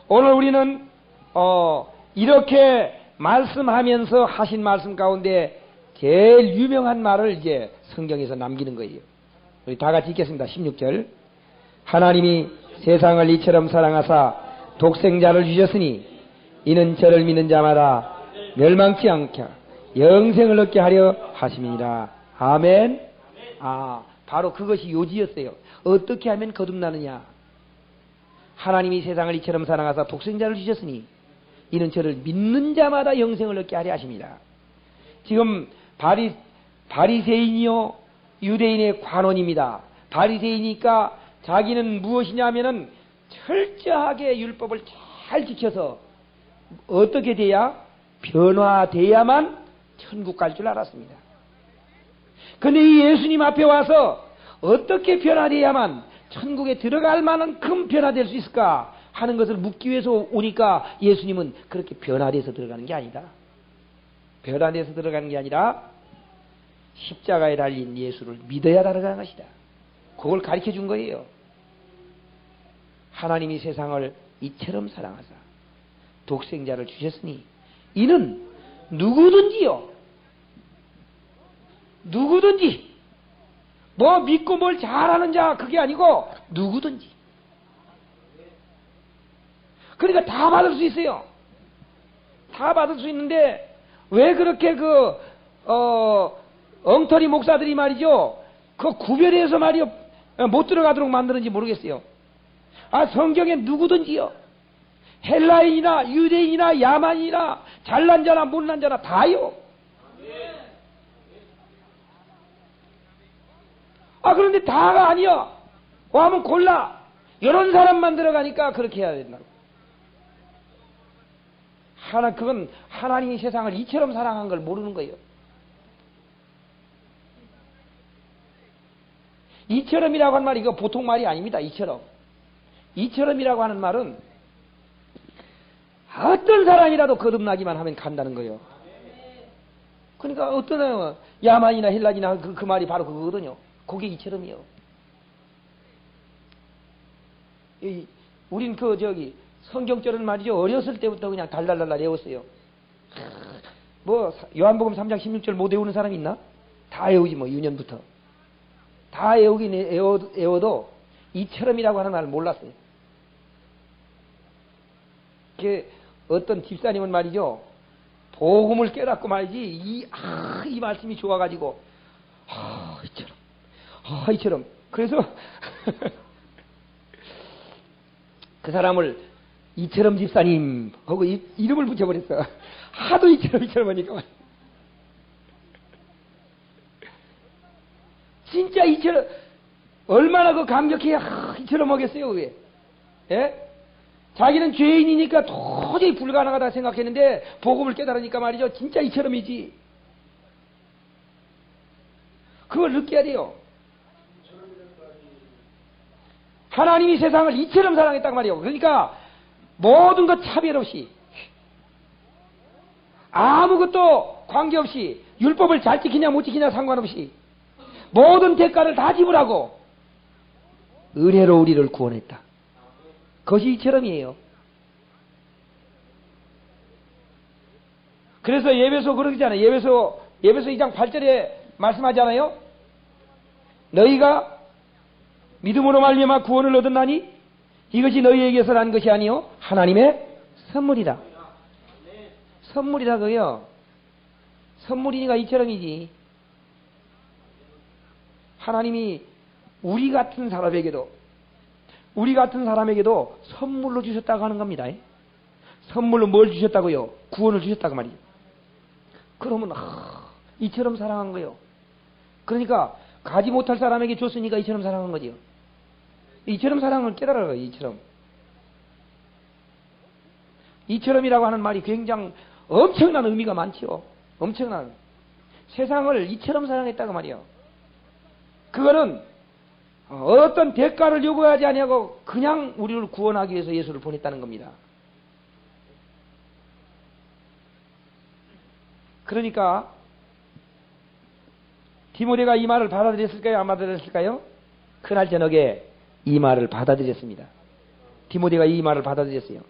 오늘 우리는 이렇게 말씀하면서 하신 말씀 가운데 제일 유명한 말을 이제 성경에서 남기는 거예요. 우리 다 같이 읽겠습니다. 16절. 하나님이 세상을 이처럼 사랑하사 독생자를 주셨으니 이는 저를 믿는 자마다 멸망치 않게 영생을 얻게 하려 하심이니라. 아멘. 바로 그것이 요지였어요. 어떻게 하면 거듭나느냐? 하나님이 세상을 이처럼 사랑하사 독생자를 주셨으니 이는 저를 믿는 자마다 영생을 얻게 하려 하십니다. 지금 바리새인이요 유대인의 관원입니다. 바리새이니까 자기는 무엇이냐면은 철저하게 율법을 잘 지켜서 어떻게 돼야 변화돼야만 천국 갈 줄 알았습니다. 근데 이 예수님 앞에 와서 어떻게 변화돼야만 천국에 들어갈 만큼 변화될 수 있을까 하는 것을 묻기 위해서 오니까 예수님은 그렇게 변화돼서 들어가는 게 아니다. 변화돼서 들어가는 게 아니라 십자가에 달린 예수를 믿어야 들어가는 것이다. 그걸 가르쳐 준 거예요. 하나님이 세상을 이처럼 사랑하사 독생자를 주셨으니 이는 누구든지 뭐 믿고 뭘 잘하는 자 그게 아니고 누구든지 그러니까 다 받을 수 있어요. 다 받을 수 있는데 왜 그렇게 엉터리 목사들이 말이죠 그 구별해서 말이요 못 들어가도록 만드는지 모르겠어요. 성경에 누구든지요 헬라인이나 유대인이나 야만이나 잘난 자나 못난 자나 다요. 그런데 다가 아니야. 하면 골라. 이런 사람만 들어가니까 그렇게 해야 된다. 그건 하나님이 세상을 이처럼 사랑한 걸 모르는 거예요. 이처럼이라고 하는 말이 이거 보통 말이 아닙니다. 이처럼이라고 하는 말은 어떤 사람이라도 거듭나기만 하면 간다는 거예요. 그러니까 어떤 야만이나 헬라이나 그 말이 바로 그거거든요. 그게 이처럼이요. 우린 성경절은 말이죠. 어렸을 때부터 그냥 달달달달 외웠어요. 요한복음 3장 16절 못 외우는 사람이 있나? 다 외우지 유년부터. 다 외우긴 외워도 이처럼이라고 하는 말을 몰랐어요. 어떤 집사님은 말이죠. 복음을 깨닫고 말이지 이 말씀이 좋아가지고 이처럼 그래서 그 사람을 이처럼 집사님 하고 이름을 붙여버렸어. 하도 이처럼 하니까 진짜 이처럼 얼마나 감격해 이처럼 하겠어요. 왜? 예? 자기는 죄인이니까 도저히 불가능하다 생각했는데 복음을 깨달으니까 말이죠. 진짜 이처럼이지. 그걸 느껴야 돼요. 하나님이 세상을 이처럼 사랑했단 말이에요. 그러니까 모든 것 차별 없이 아무것도 관계없이 율법을 잘 지키냐 못 지키냐 상관없이 모든 대가를 다 지불하고 은혜로 우리를 구원했다. 그것이 이처럼이에요. 그래서 예배소 그러잖아요. 예배소 2장 8절에 말씀하잖아요. 너희가 믿음으로 말미암아 구원을 얻었나니 이것이 너희에게서 난 것이 아니요 하나님의 선물이다. 선물이라고요. 선물이니까 이처럼이지. 하나님이 우리 같은 사람에게도 선물로 주셨다고 하는 겁니다. 선물로 뭘 주셨다고요? 구원을 주셨다고 말이에요. 그러면 이처럼 사랑한 거예요. 그러니까 가지 못할 사람에게 줬으니까 이처럼 사랑한 거지요. 이처럼 사랑을 깨달아요. 이처럼이라고 하는 말이 굉장히 엄청난 의미가 많지요. 엄청난 세상을 이처럼 사랑했다고 말이에요. 그거는 어떤 대가를 요구하지 아니하고 그냥 우리를 구원하기 위해서 예수를 보냈다는 겁니다. 그러니까 디모데가 이 말을 받아들였을까요? 안 받아들였을까요? 그날 저녁에 이 말을 받아들였습니다. 디모데가 이 말을 받아들였어요.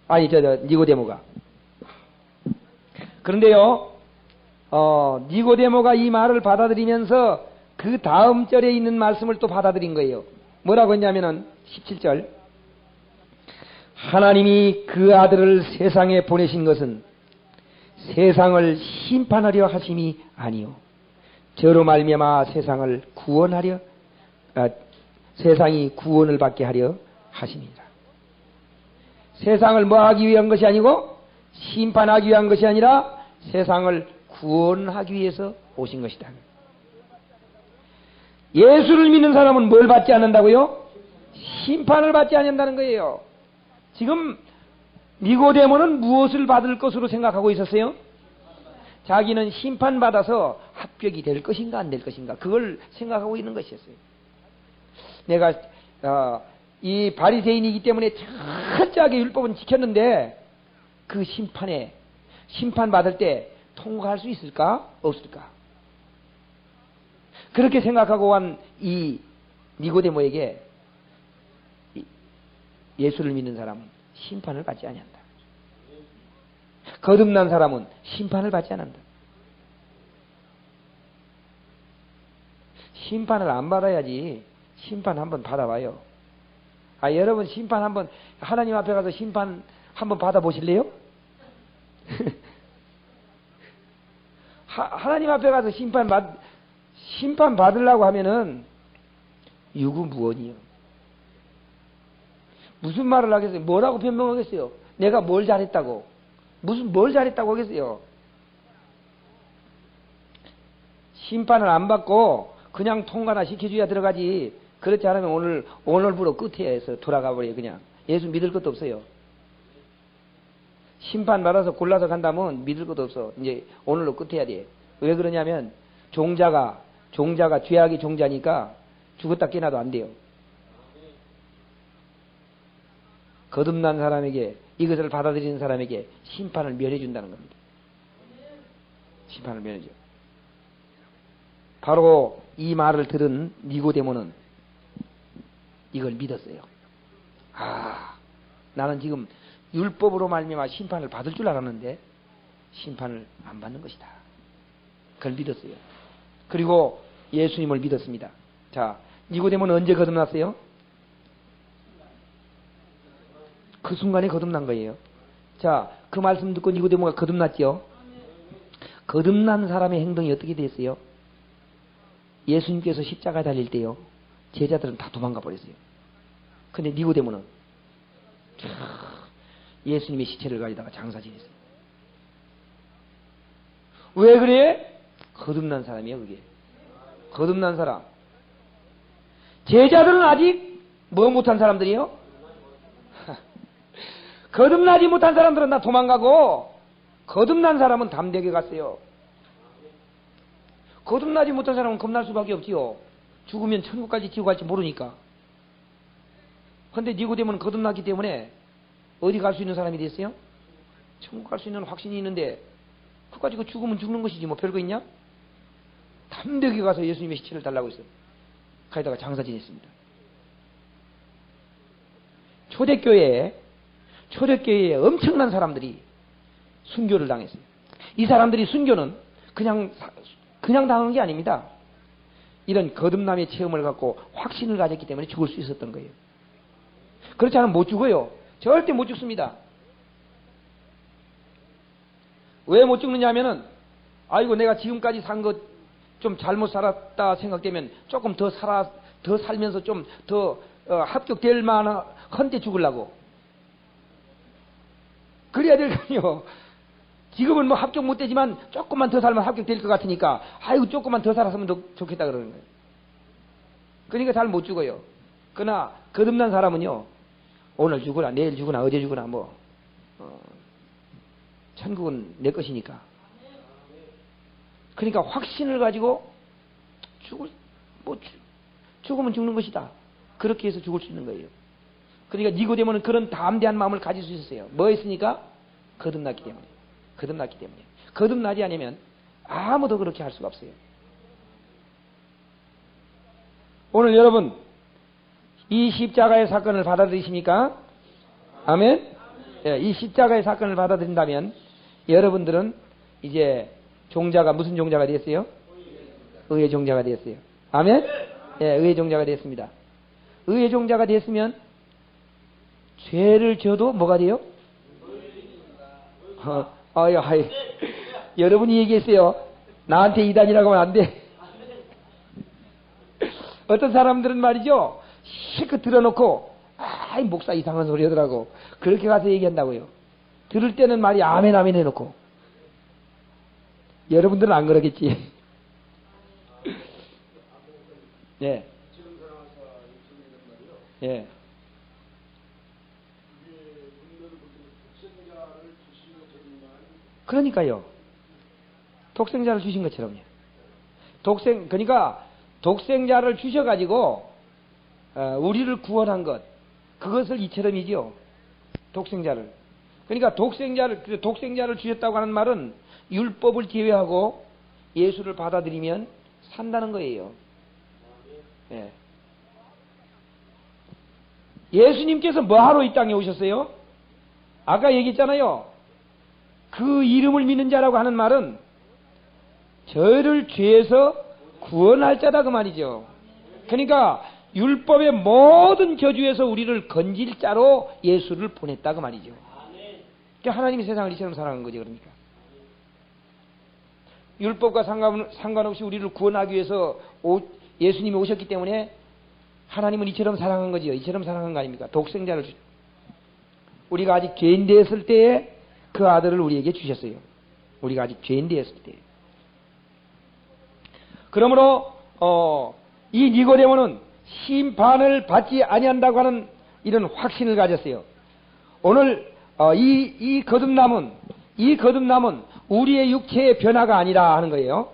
아니, 니고데모가. 그런데요, 니고데모가 이 말을 받아들이면서 그 다음 절에 있는 말씀을 또 받아들인 거예요. 뭐라고 했냐면은 17절. 하나님이 그 아들을 세상에 보내신 것은 세상을 심판하려 하심이 아니요 저로 말미암아 세상을 구원하려 세상이 구원을 받게 하려 하심이라. 세상을 뭐 하기 위한 것이 아니고 심판하기 위한 것이 아니라 세상을 구원하기 위해서 오신 것이다. 예수를 믿는 사람은 뭘 받지 않는다고요? 심판을 받지 않는다는 거예요. 지금 니고데모는 무엇을 받을 것으로 생각하고 있었어요? 자기는 심판받아서 합격이 될 것인가 안 될 것인가 그걸 생각하고 있는 것이었어요. 내가 이 바리새인이기 때문에 철저하게 율법은 지켰는데 그 심판받을 때 통과할 수 있을까 없을까 그렇게 생각하고 한 이 니고데모에게 예수를 믿는 사람은 심판을 받지 아니한다. 거듭난 사람은 심판을 받지 않는다. 심판을 안 받아야지 심판 한번 받아봐요. 여러분 심판 한번 하나님 앞에 가서 심판 한번 받아보실래요? 하나님 앞에 가서 심판 받으려고 하면은 유구무원이요. 무슨 말을 하겠어요? 뭐라고 변명하겠어요? 내가 뭘 잘했다고? 뭘 잘했다고 하겠어요? 심판을 안 받고 그냥 통과나 시켜줘야 들어가지. 그렇지 않으면 오늘부로 끝에서 돌아가 버려요. 그냥 예수 믿을 것도 없어요. 심판 받아서 골라서 간다면 믿을 것도 없어. 이제 오늘로 끝해야 돼. 왜 그러냐면 종자가 죄악의 종자니까 죽었다 깨나도 안 돼요. 거듭난 사람에게 이것을 받아들이는 사람에게 심판을 면해준다는 겁니다. 심판을 면해줘. 바로 이 말을 들은 니고데모는 이걸 믿었어요. 나는 지금 율법으로 말미암아 심판을 받을 줄 알았는데 심판을 안 받는 것이다. 그걸 믿었어요. 그리고 예수님을 믿었습니다. 자, 니고데모는 언제 거듭났어요? 그 순간에 거듭난 거예요. 자, 그 말씀 듣고 니고데모가 거듭났죠? 거듭난 사람의 행동이 어떻게 됐어요? 예수님께서 십자가에 달릴 때요, 제자들은 다 도망가 버렸어요. 근데 니고데모는 예수님의 시체를 가지다가 장사 지냈어요. 왜 그래? 거듭난 사람이에요, 그게. 거듭난 사람. 제자들은 아직 뭐 못한 사람들이에요? 거듭나지 못한 사람들은 다 도망가고, 거듭난 사람은 담대하게 갔어요. 거듭나지 못한 사람은 겁날 수밖에 없지요. 죽으면 천국까지 지고 갈지 모르니까. 근데 니고데모는 거듭났기 때문에 어디 갈 수 있는 사람이 됐어요? 천국 갈 수 있는 확신이 있는데, 그거 가지고 죽으면 죽는 것이지 뭐 별거 있냐? 담대하게 가서 예수님의 시체를 달라고 했어요. 가다가 장사 지냈습니다. 초대교회에 엄청난 사람들이 순교를 당했어요. 이 사람들이 순교는 그냥 당한 게 아닙니다. 이런 거듭남의 체험을 갖고 확신을 가졌기 때문에 죽을 수 있었던 거예요. 그렇지 않으면 못 죽어요. 절대 못 죽습니다. 왜 못 죽느냐 하면은, 아이고 내가 지금까지 산 것 좀 잘못 살았다 생각되면 조금 더 살면서 좀 더 합격될 만한데 죽으려고. 그래야 될 거 아니요. 지금은 뭐 합격 못 되지만 조금만 더 살면 합격될 것 같으니까, 아이고 조금만 더 살았으면 더 좋겠다 그러는 거예요. 그러니까 잘 못 죽어요. 그러나 거듭난 사람은요, 오늘 죽으나 내일 죽으나 어제 죽으나 천국은 내 것이니까. 그러니까 확신을 가지고 죽으면 죽는 것이다. 그렇게 해서 죽을 수 있는 거예요. 그러니까 니고데모는 그런 담대한 마음을 가질 수 있었어요. 뭐 했으니까? 거듭났기 때문에. 거듭나지 않으면 아무도 그렇게 할 수가 없어요. 오늘 여러분 이 십자가의 사건을 받아들이십니까? 아멘? 예, 이 십자가의 사건을 받아들인다면 여러분들은 이제 종자가 무슨 종자가 되었어요? 의의 종자가 되었어요. 아멘? 예, 의의 종자가 되었습니다. 의의 종자가 됐으면 죄를 져도 뭐가 돼요? 하이. 여러분이 얘기했어요. 나한테 이단이라고 하면 안 돼. 어떤 사람들은 말이죠. 실컷 들어놓고 아이 목사 이상한 소리 하더라고. 그렇게 가서 얘기한다고요. 들을 때는 말이 아멘 아멘 해놓고. 여러분들은 안 그러겠지. 예. 예. 그러니까요. 독생자를 주신 것처럼요. 그러니까 독생자를 주셔가지고 우리를 구원한 것, 그것을 이처럼이지요. 독생자를. 그러니까 독생자를 주셨다고 하는 말은 율법을 제외하고 예수를 받아들이면 산다는 거예요. 예. 예수님께서 뭐하러 이 땅에 오셨어요? 아까 얘기했잖아요. 그 이름을 믿는 자라고 하는 말은 저를 죄에서 구원할 자다 그 말이죠. 그러니까 율법의 모든 저주에서 우리를 건질 자로 예수를 보냈다 그 말이죠. 그러니까 하나님이 세상을 이처럼 사랑한 거죠. 그러니까 율법과 상관없이 우리를 구원하기 위해서 예수님이 오셨기 때문에 하나님은 이처럼 사랑한 거지요. 이처럼 사랑한 거 아닙니까? 독생자를 우리가 아직 죄인 되었을 때에 그 아들을 우리에게 주셨어요. 우리가 아직 죄인 되었을 때. 그러므로 이 니고데모는 심판을 받지 아니한다고 하는 이런 확신을 가졌어요. 오늘 이 거듭남은 우리의 육체의 변화가 아니라 하는 거예요.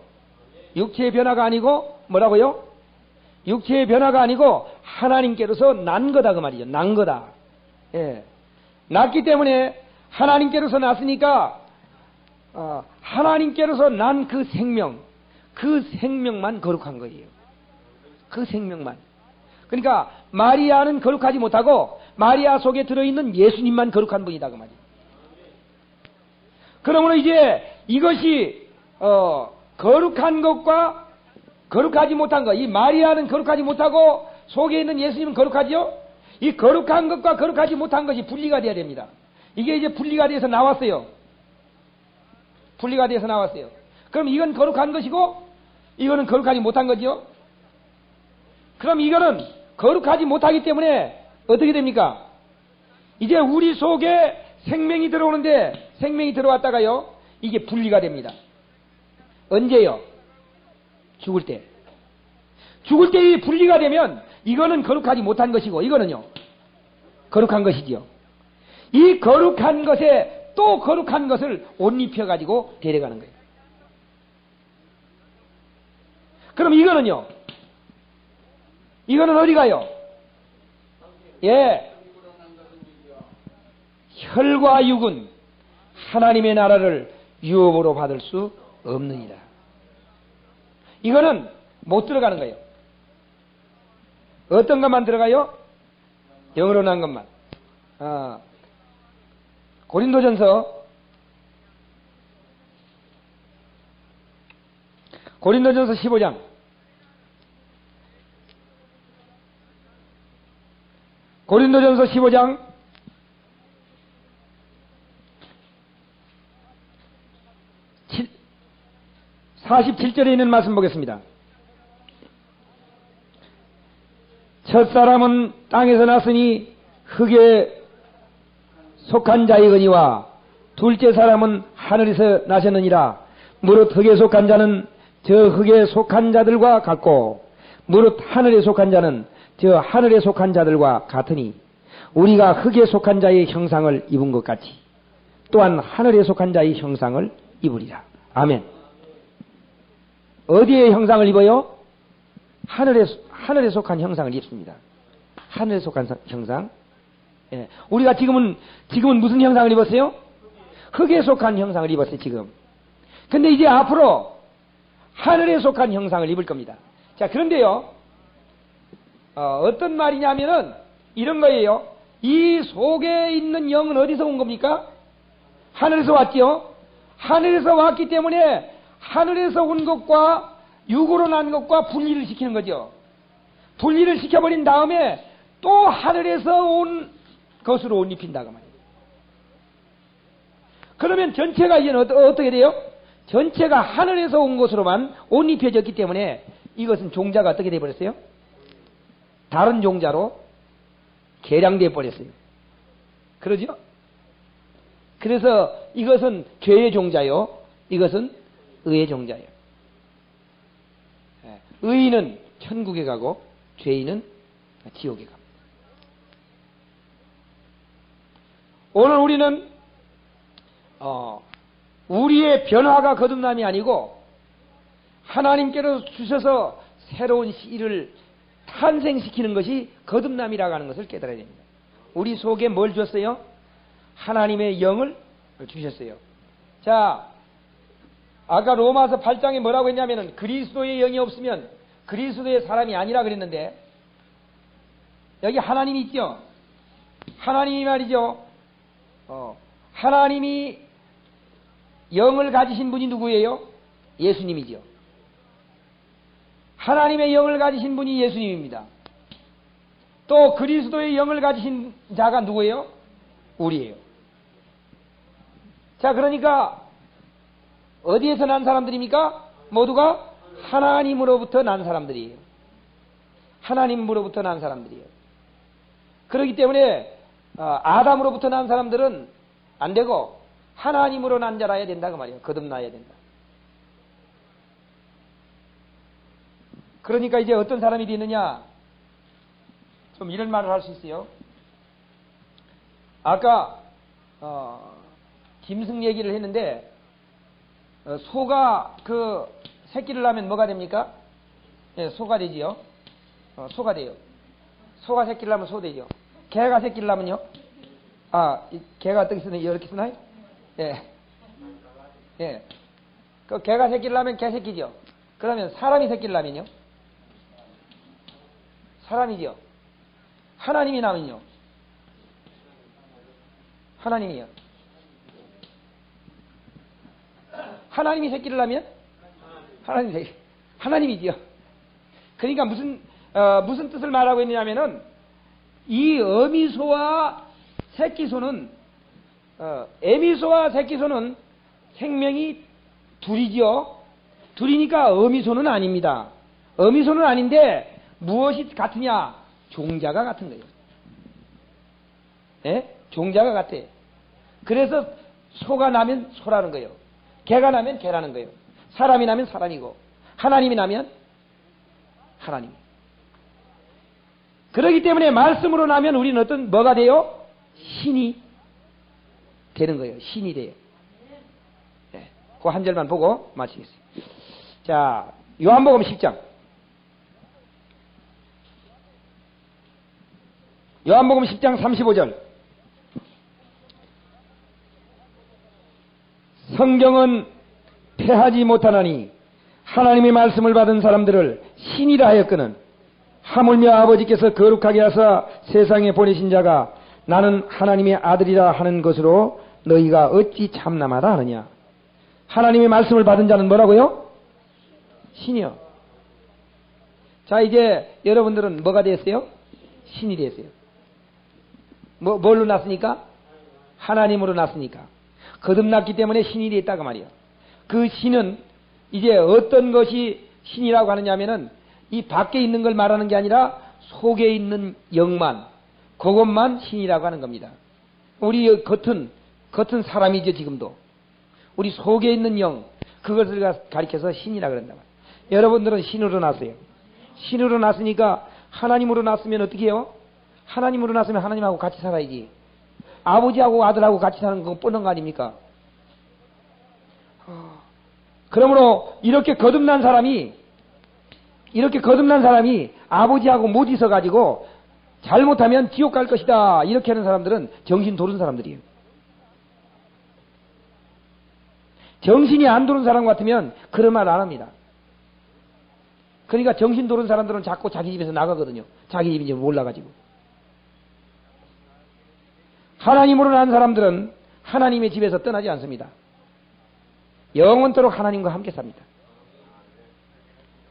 육체의 변화가 아니고 뭐라고요? 육체의 변화가 아니고 하나님께로서 난 거다 그 말이죠. 난 거다. 예. 났기 때문에 하나님께로서 났으니까 하나님께로서 난 그 생명만 거룩한 거예요. 그 생명만. 그러니까 마리아는 거룩하지 못하고 마리아 속에 들어있는 예수님만 거룩한 분이다 그 말이에요. 그러므로 이제 이것이 거룩한 것과 거룩하지 못한 것, 이 마리아는 거룩하지 못하고 속에 있는 예수님은 거룩하지요? 이 거룩한 것과 거룩하지 못한 것이 분리가 되어야 됩니다. 이게 이제 분리가 돼서 나왔어요. 분리가 돼서 나왔어요. 그럼 이건 거룩한 것이고 이거는 거룩하지 못한 거지요? 그럼 이거는 거룩하지 못하기 때문에 어떻게 됩니까? 이제 우리 속에 생명이 들어오는데 생명이 들어왔다가요 이게 분리가 됩니다. 언제요? 죽을 때. 죽을 때 이 분리가 되면 이거는 거룩하지 못한 것이고 이거는요 거룩한 것이지요. 이 거룩한 것에 또 거룩한 것을 옷 입혀가지고 데려가는 거예요. 그럼 이거는요? 이거는 어디 가요? 예. 혈과 육은 하나님의 나라를 유업으로 받을 수 없느니라. 이거는 못 들어가는 거예요. 어떤 것만 들어가요? 영으로 난 것만. 고린도전서 15장. 고린도전서 15장 47절에 있는 말씀 보겠습니다. 첫사람은 땅에서 났으니 흙에 속한 자이거니와 둘째 사람은 하늘에서 나셨느니라. 무릇 흙에 속한 자는 저 흙에 속한 자들과 같고 무릇 하늘에 속한 자는 저 하늘에 속한 자들과 같으니 우리가 흙에 속한 자의 형상을 입은 것 같이 또한 하늘에 속한 자의 형상을 입으리라. 아멘. 어디에 형상을 입어요? 하늘에 속한 형상을 입습니다. 하늘에 속한 형상. 예. 우리가 지금은 무슨 형상을 입었어요? 흙에 속한 형상을 입었어요, 지금. 근데 이제 앞으로 하늘에 속한 형상을 입을 겁니다. 자, 그런데요, 어떤 말이냐면은 이런 거예요. 이 속에 있는 영은 어디서 온 겁니까? 하늘에서 왔지요? 하늘에서 왔기 때문에 하늘에서 온 것과 육으로 난 것과 분리를 시키는 거죠. 분리를 시켜버린 다음에 또 하늘에서 온 것으로 옷 입힌다고 말이에요. 그러면 전체가 이제 어떻게 돼요? 전체가 하늘에서 온 것으로만 옷 입혀졌기 때문에 이것은 종자가 어떻게 돼버렸어요? 다른 종자로 개량돼 버렸어요. 그러죠? 그래서 이것은 죄의 종자요, 이것은 의의 종자예요. 의인은 천국에 가고 죄인은 지옥에 갑니다. 오늘 우리는 우리의 변화가 거듭남이 아니고 하나님께로 주셔서 새로운 씨를 탄생시키는 것이 거듭남이라고 하는 것을 깨달아야 됩니다. 우리 속에 뭘 줬어요? 하나님의 영을 주셨어요. 자, 아까 로마서 8장에 뭐라고 했냐면은 그리스도의 영이 없으면 그리스도의 사람이 아니라 그랬는데, 여기 하나님이 있죠? 하나님이 말이죠. 하나님이 영을 가지신 분이 누구예요? 예수님이죠. 하나님의 영을 가지신 분이 예수님입니다. 또 그리스도의 영을 가지신 자가 누구예요? 우리예요. 자, 그러니까 어디에서 난 사람들입니까? 모두가 하나님으로부터 난 사람들이에요. 하나님으로부터 난 사람들이에요. 그렇기 때문에 아담으로부터 난 사람들은 안 되고 하나님으로 난 자라야 된다 그 말이에요. 거듭나야 된다. 그러니까 이제 어떤 사람이 되느냐, 좀 이런 말을 할 수 있어요. 아까 짐승 얘기를 했는데 소가 그 새끼를 낳으면 뭐가 됩니까? 예, 소가 되지요. 소가 돼요. 소가 새끼를 낳으면 소 되죠. 개가 새끼를 낳으면요? 개가 어떻게 쓰나요? 이렇게 쓰나요? 예. 예. 그 개가 새끼를 낳으면 개 새끼죠. 그러면 사람이 새끼를 낳으면요? 사람이죠. 하나님이 낳으면요? 하나님이요. 하나님이 새끼를 낳으면? 하나님이 새끼. 하나님이지요. 그러니까 무슨 뜻을 말하고 있느냐면은 이 어미소와 새끼소는 애미소와 새끼소는 생명이 둘이죠. 둘이니까 어미소는 아닙니다. 어미소는 아닌데 무엇이 같으냐? 종자가 같은 거예요. 예? 종자가 같아. 그래서 소가 나면 소라는 거예요. 개가 나면 개라는 거예요. 사람이 나면 사람이고 하나님이 나면 하나님. 그렇기 때문에 말씀으로 나면 우리는 뭐가 돼요? 신이 되는 거예요. 신이 돼요. 네. 그 한 절만 보고 마치겠습니다. 자, 요한복음 10장. 요한복음 10장 35절. 성경은 패하지 못하나니 하나님의 말씀을 받은 사람들을 신이라 하였거늘 하물며 아버지께서 거룩하게 하사 세상에 보내신 자가 나는 하나님의 아들이라 하는 것으로 너희가 어찌 참남하다 하느냐. 하나님의 말씀을 받은 자는 뭐라고요? 신이요. 자, 이제 여러분들은 뭐가 됐어요? 신이 됐어요. 뭘로 났으니까? 하나님으로 났으니까. 거듭났기 때문에 신이 됐다 그 말이에요. 그 신은 이제 어떤 것이 신이라고 하느냐면은 이 밖에 있는 걸 말하는 게 아니라 속에 있는 영만, 그것만 신이라고 하는 겁니다. 우리 겉은 사람이죠. 지금도 우리 속에 있는 영, 그것을 가리켜서 신이라고 그런다. 여러분들은 신으로 났어요. 신으로 났으니까 하나님으로 났으면 어떻게 해요? 하나님으로 났으면 하나님하고 같이 살아야지. 아버지하고 아들하고 같이 사는 건 뻔한 거 아닙니까? 그러므로 이렇게 거듭난 사람이 아버지하고 못 있어가지고 잘못하면 지옥 갈 것이다 이렇게 하는 사람들은 정신 도른 사람들이에요. 정신이 안 도는 사람 같으면 그런 말 안 합니다. 그러니까 정신 도는 사람들은 자꾸 자기 집에서 나가거든요. 자기 집인지 몰라가지고. 하나님으로 난 사람들은 하나님의 집에서 떠나지 않습니다. 영원토록 하나님과 함께 삽니다.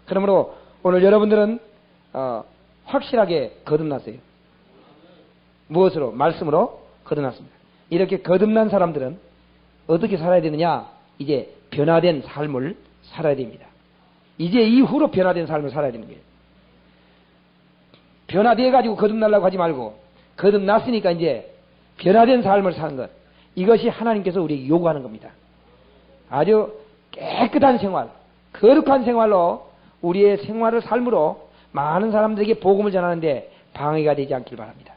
그러므로 오늘 여러분들은 확실하게 거듭났어요. 무엇으로? 말씀으로 거듭났습니다. 이렇게 거듭난 사람들은 어떻게 살아야 되느냐? 이제 변화된 삶을 살아야 됩니다. 이제 이후로 변화된 삶을 살아야 되는 거예요. 변화되어가지고 거듭나려고 하지 말고 거듭났으니까 이제 변화된 삶을 사는 것. 이것이 하나님께서 우리에게 요구하는 겁니다. 아주 깨끗한 생활, 거룩한 생활로 우리의 생활을 삶으로 많은 사람들에게 복음을 전하는데 방해가 되지 않길 바랍니다.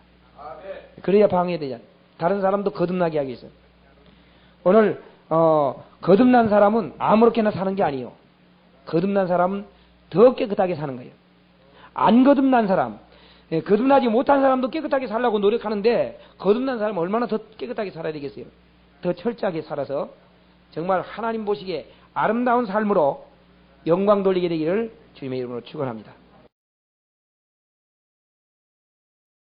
그래야 방해되지 않아요. 다른 사람도 거듭나게 하기 위해서. 오늘 거듭난 사람은 아무렇게나 사는 게 아니에요. 거듭난 사람은 더 깨끗하게 사는 거예요. 안 거듭난 사람, 거듭나지 못한 사람도 깨끗하게 살려고 노력하는데 거듭난 사람은 얼마나 더 깨끗하게 살아야 되겠어요. 더 철저하게 살아서 정말 하나님 보시기에 아름다운 삶으로 영광 돌리게 되기를 주님의 이름으로 축원합니다.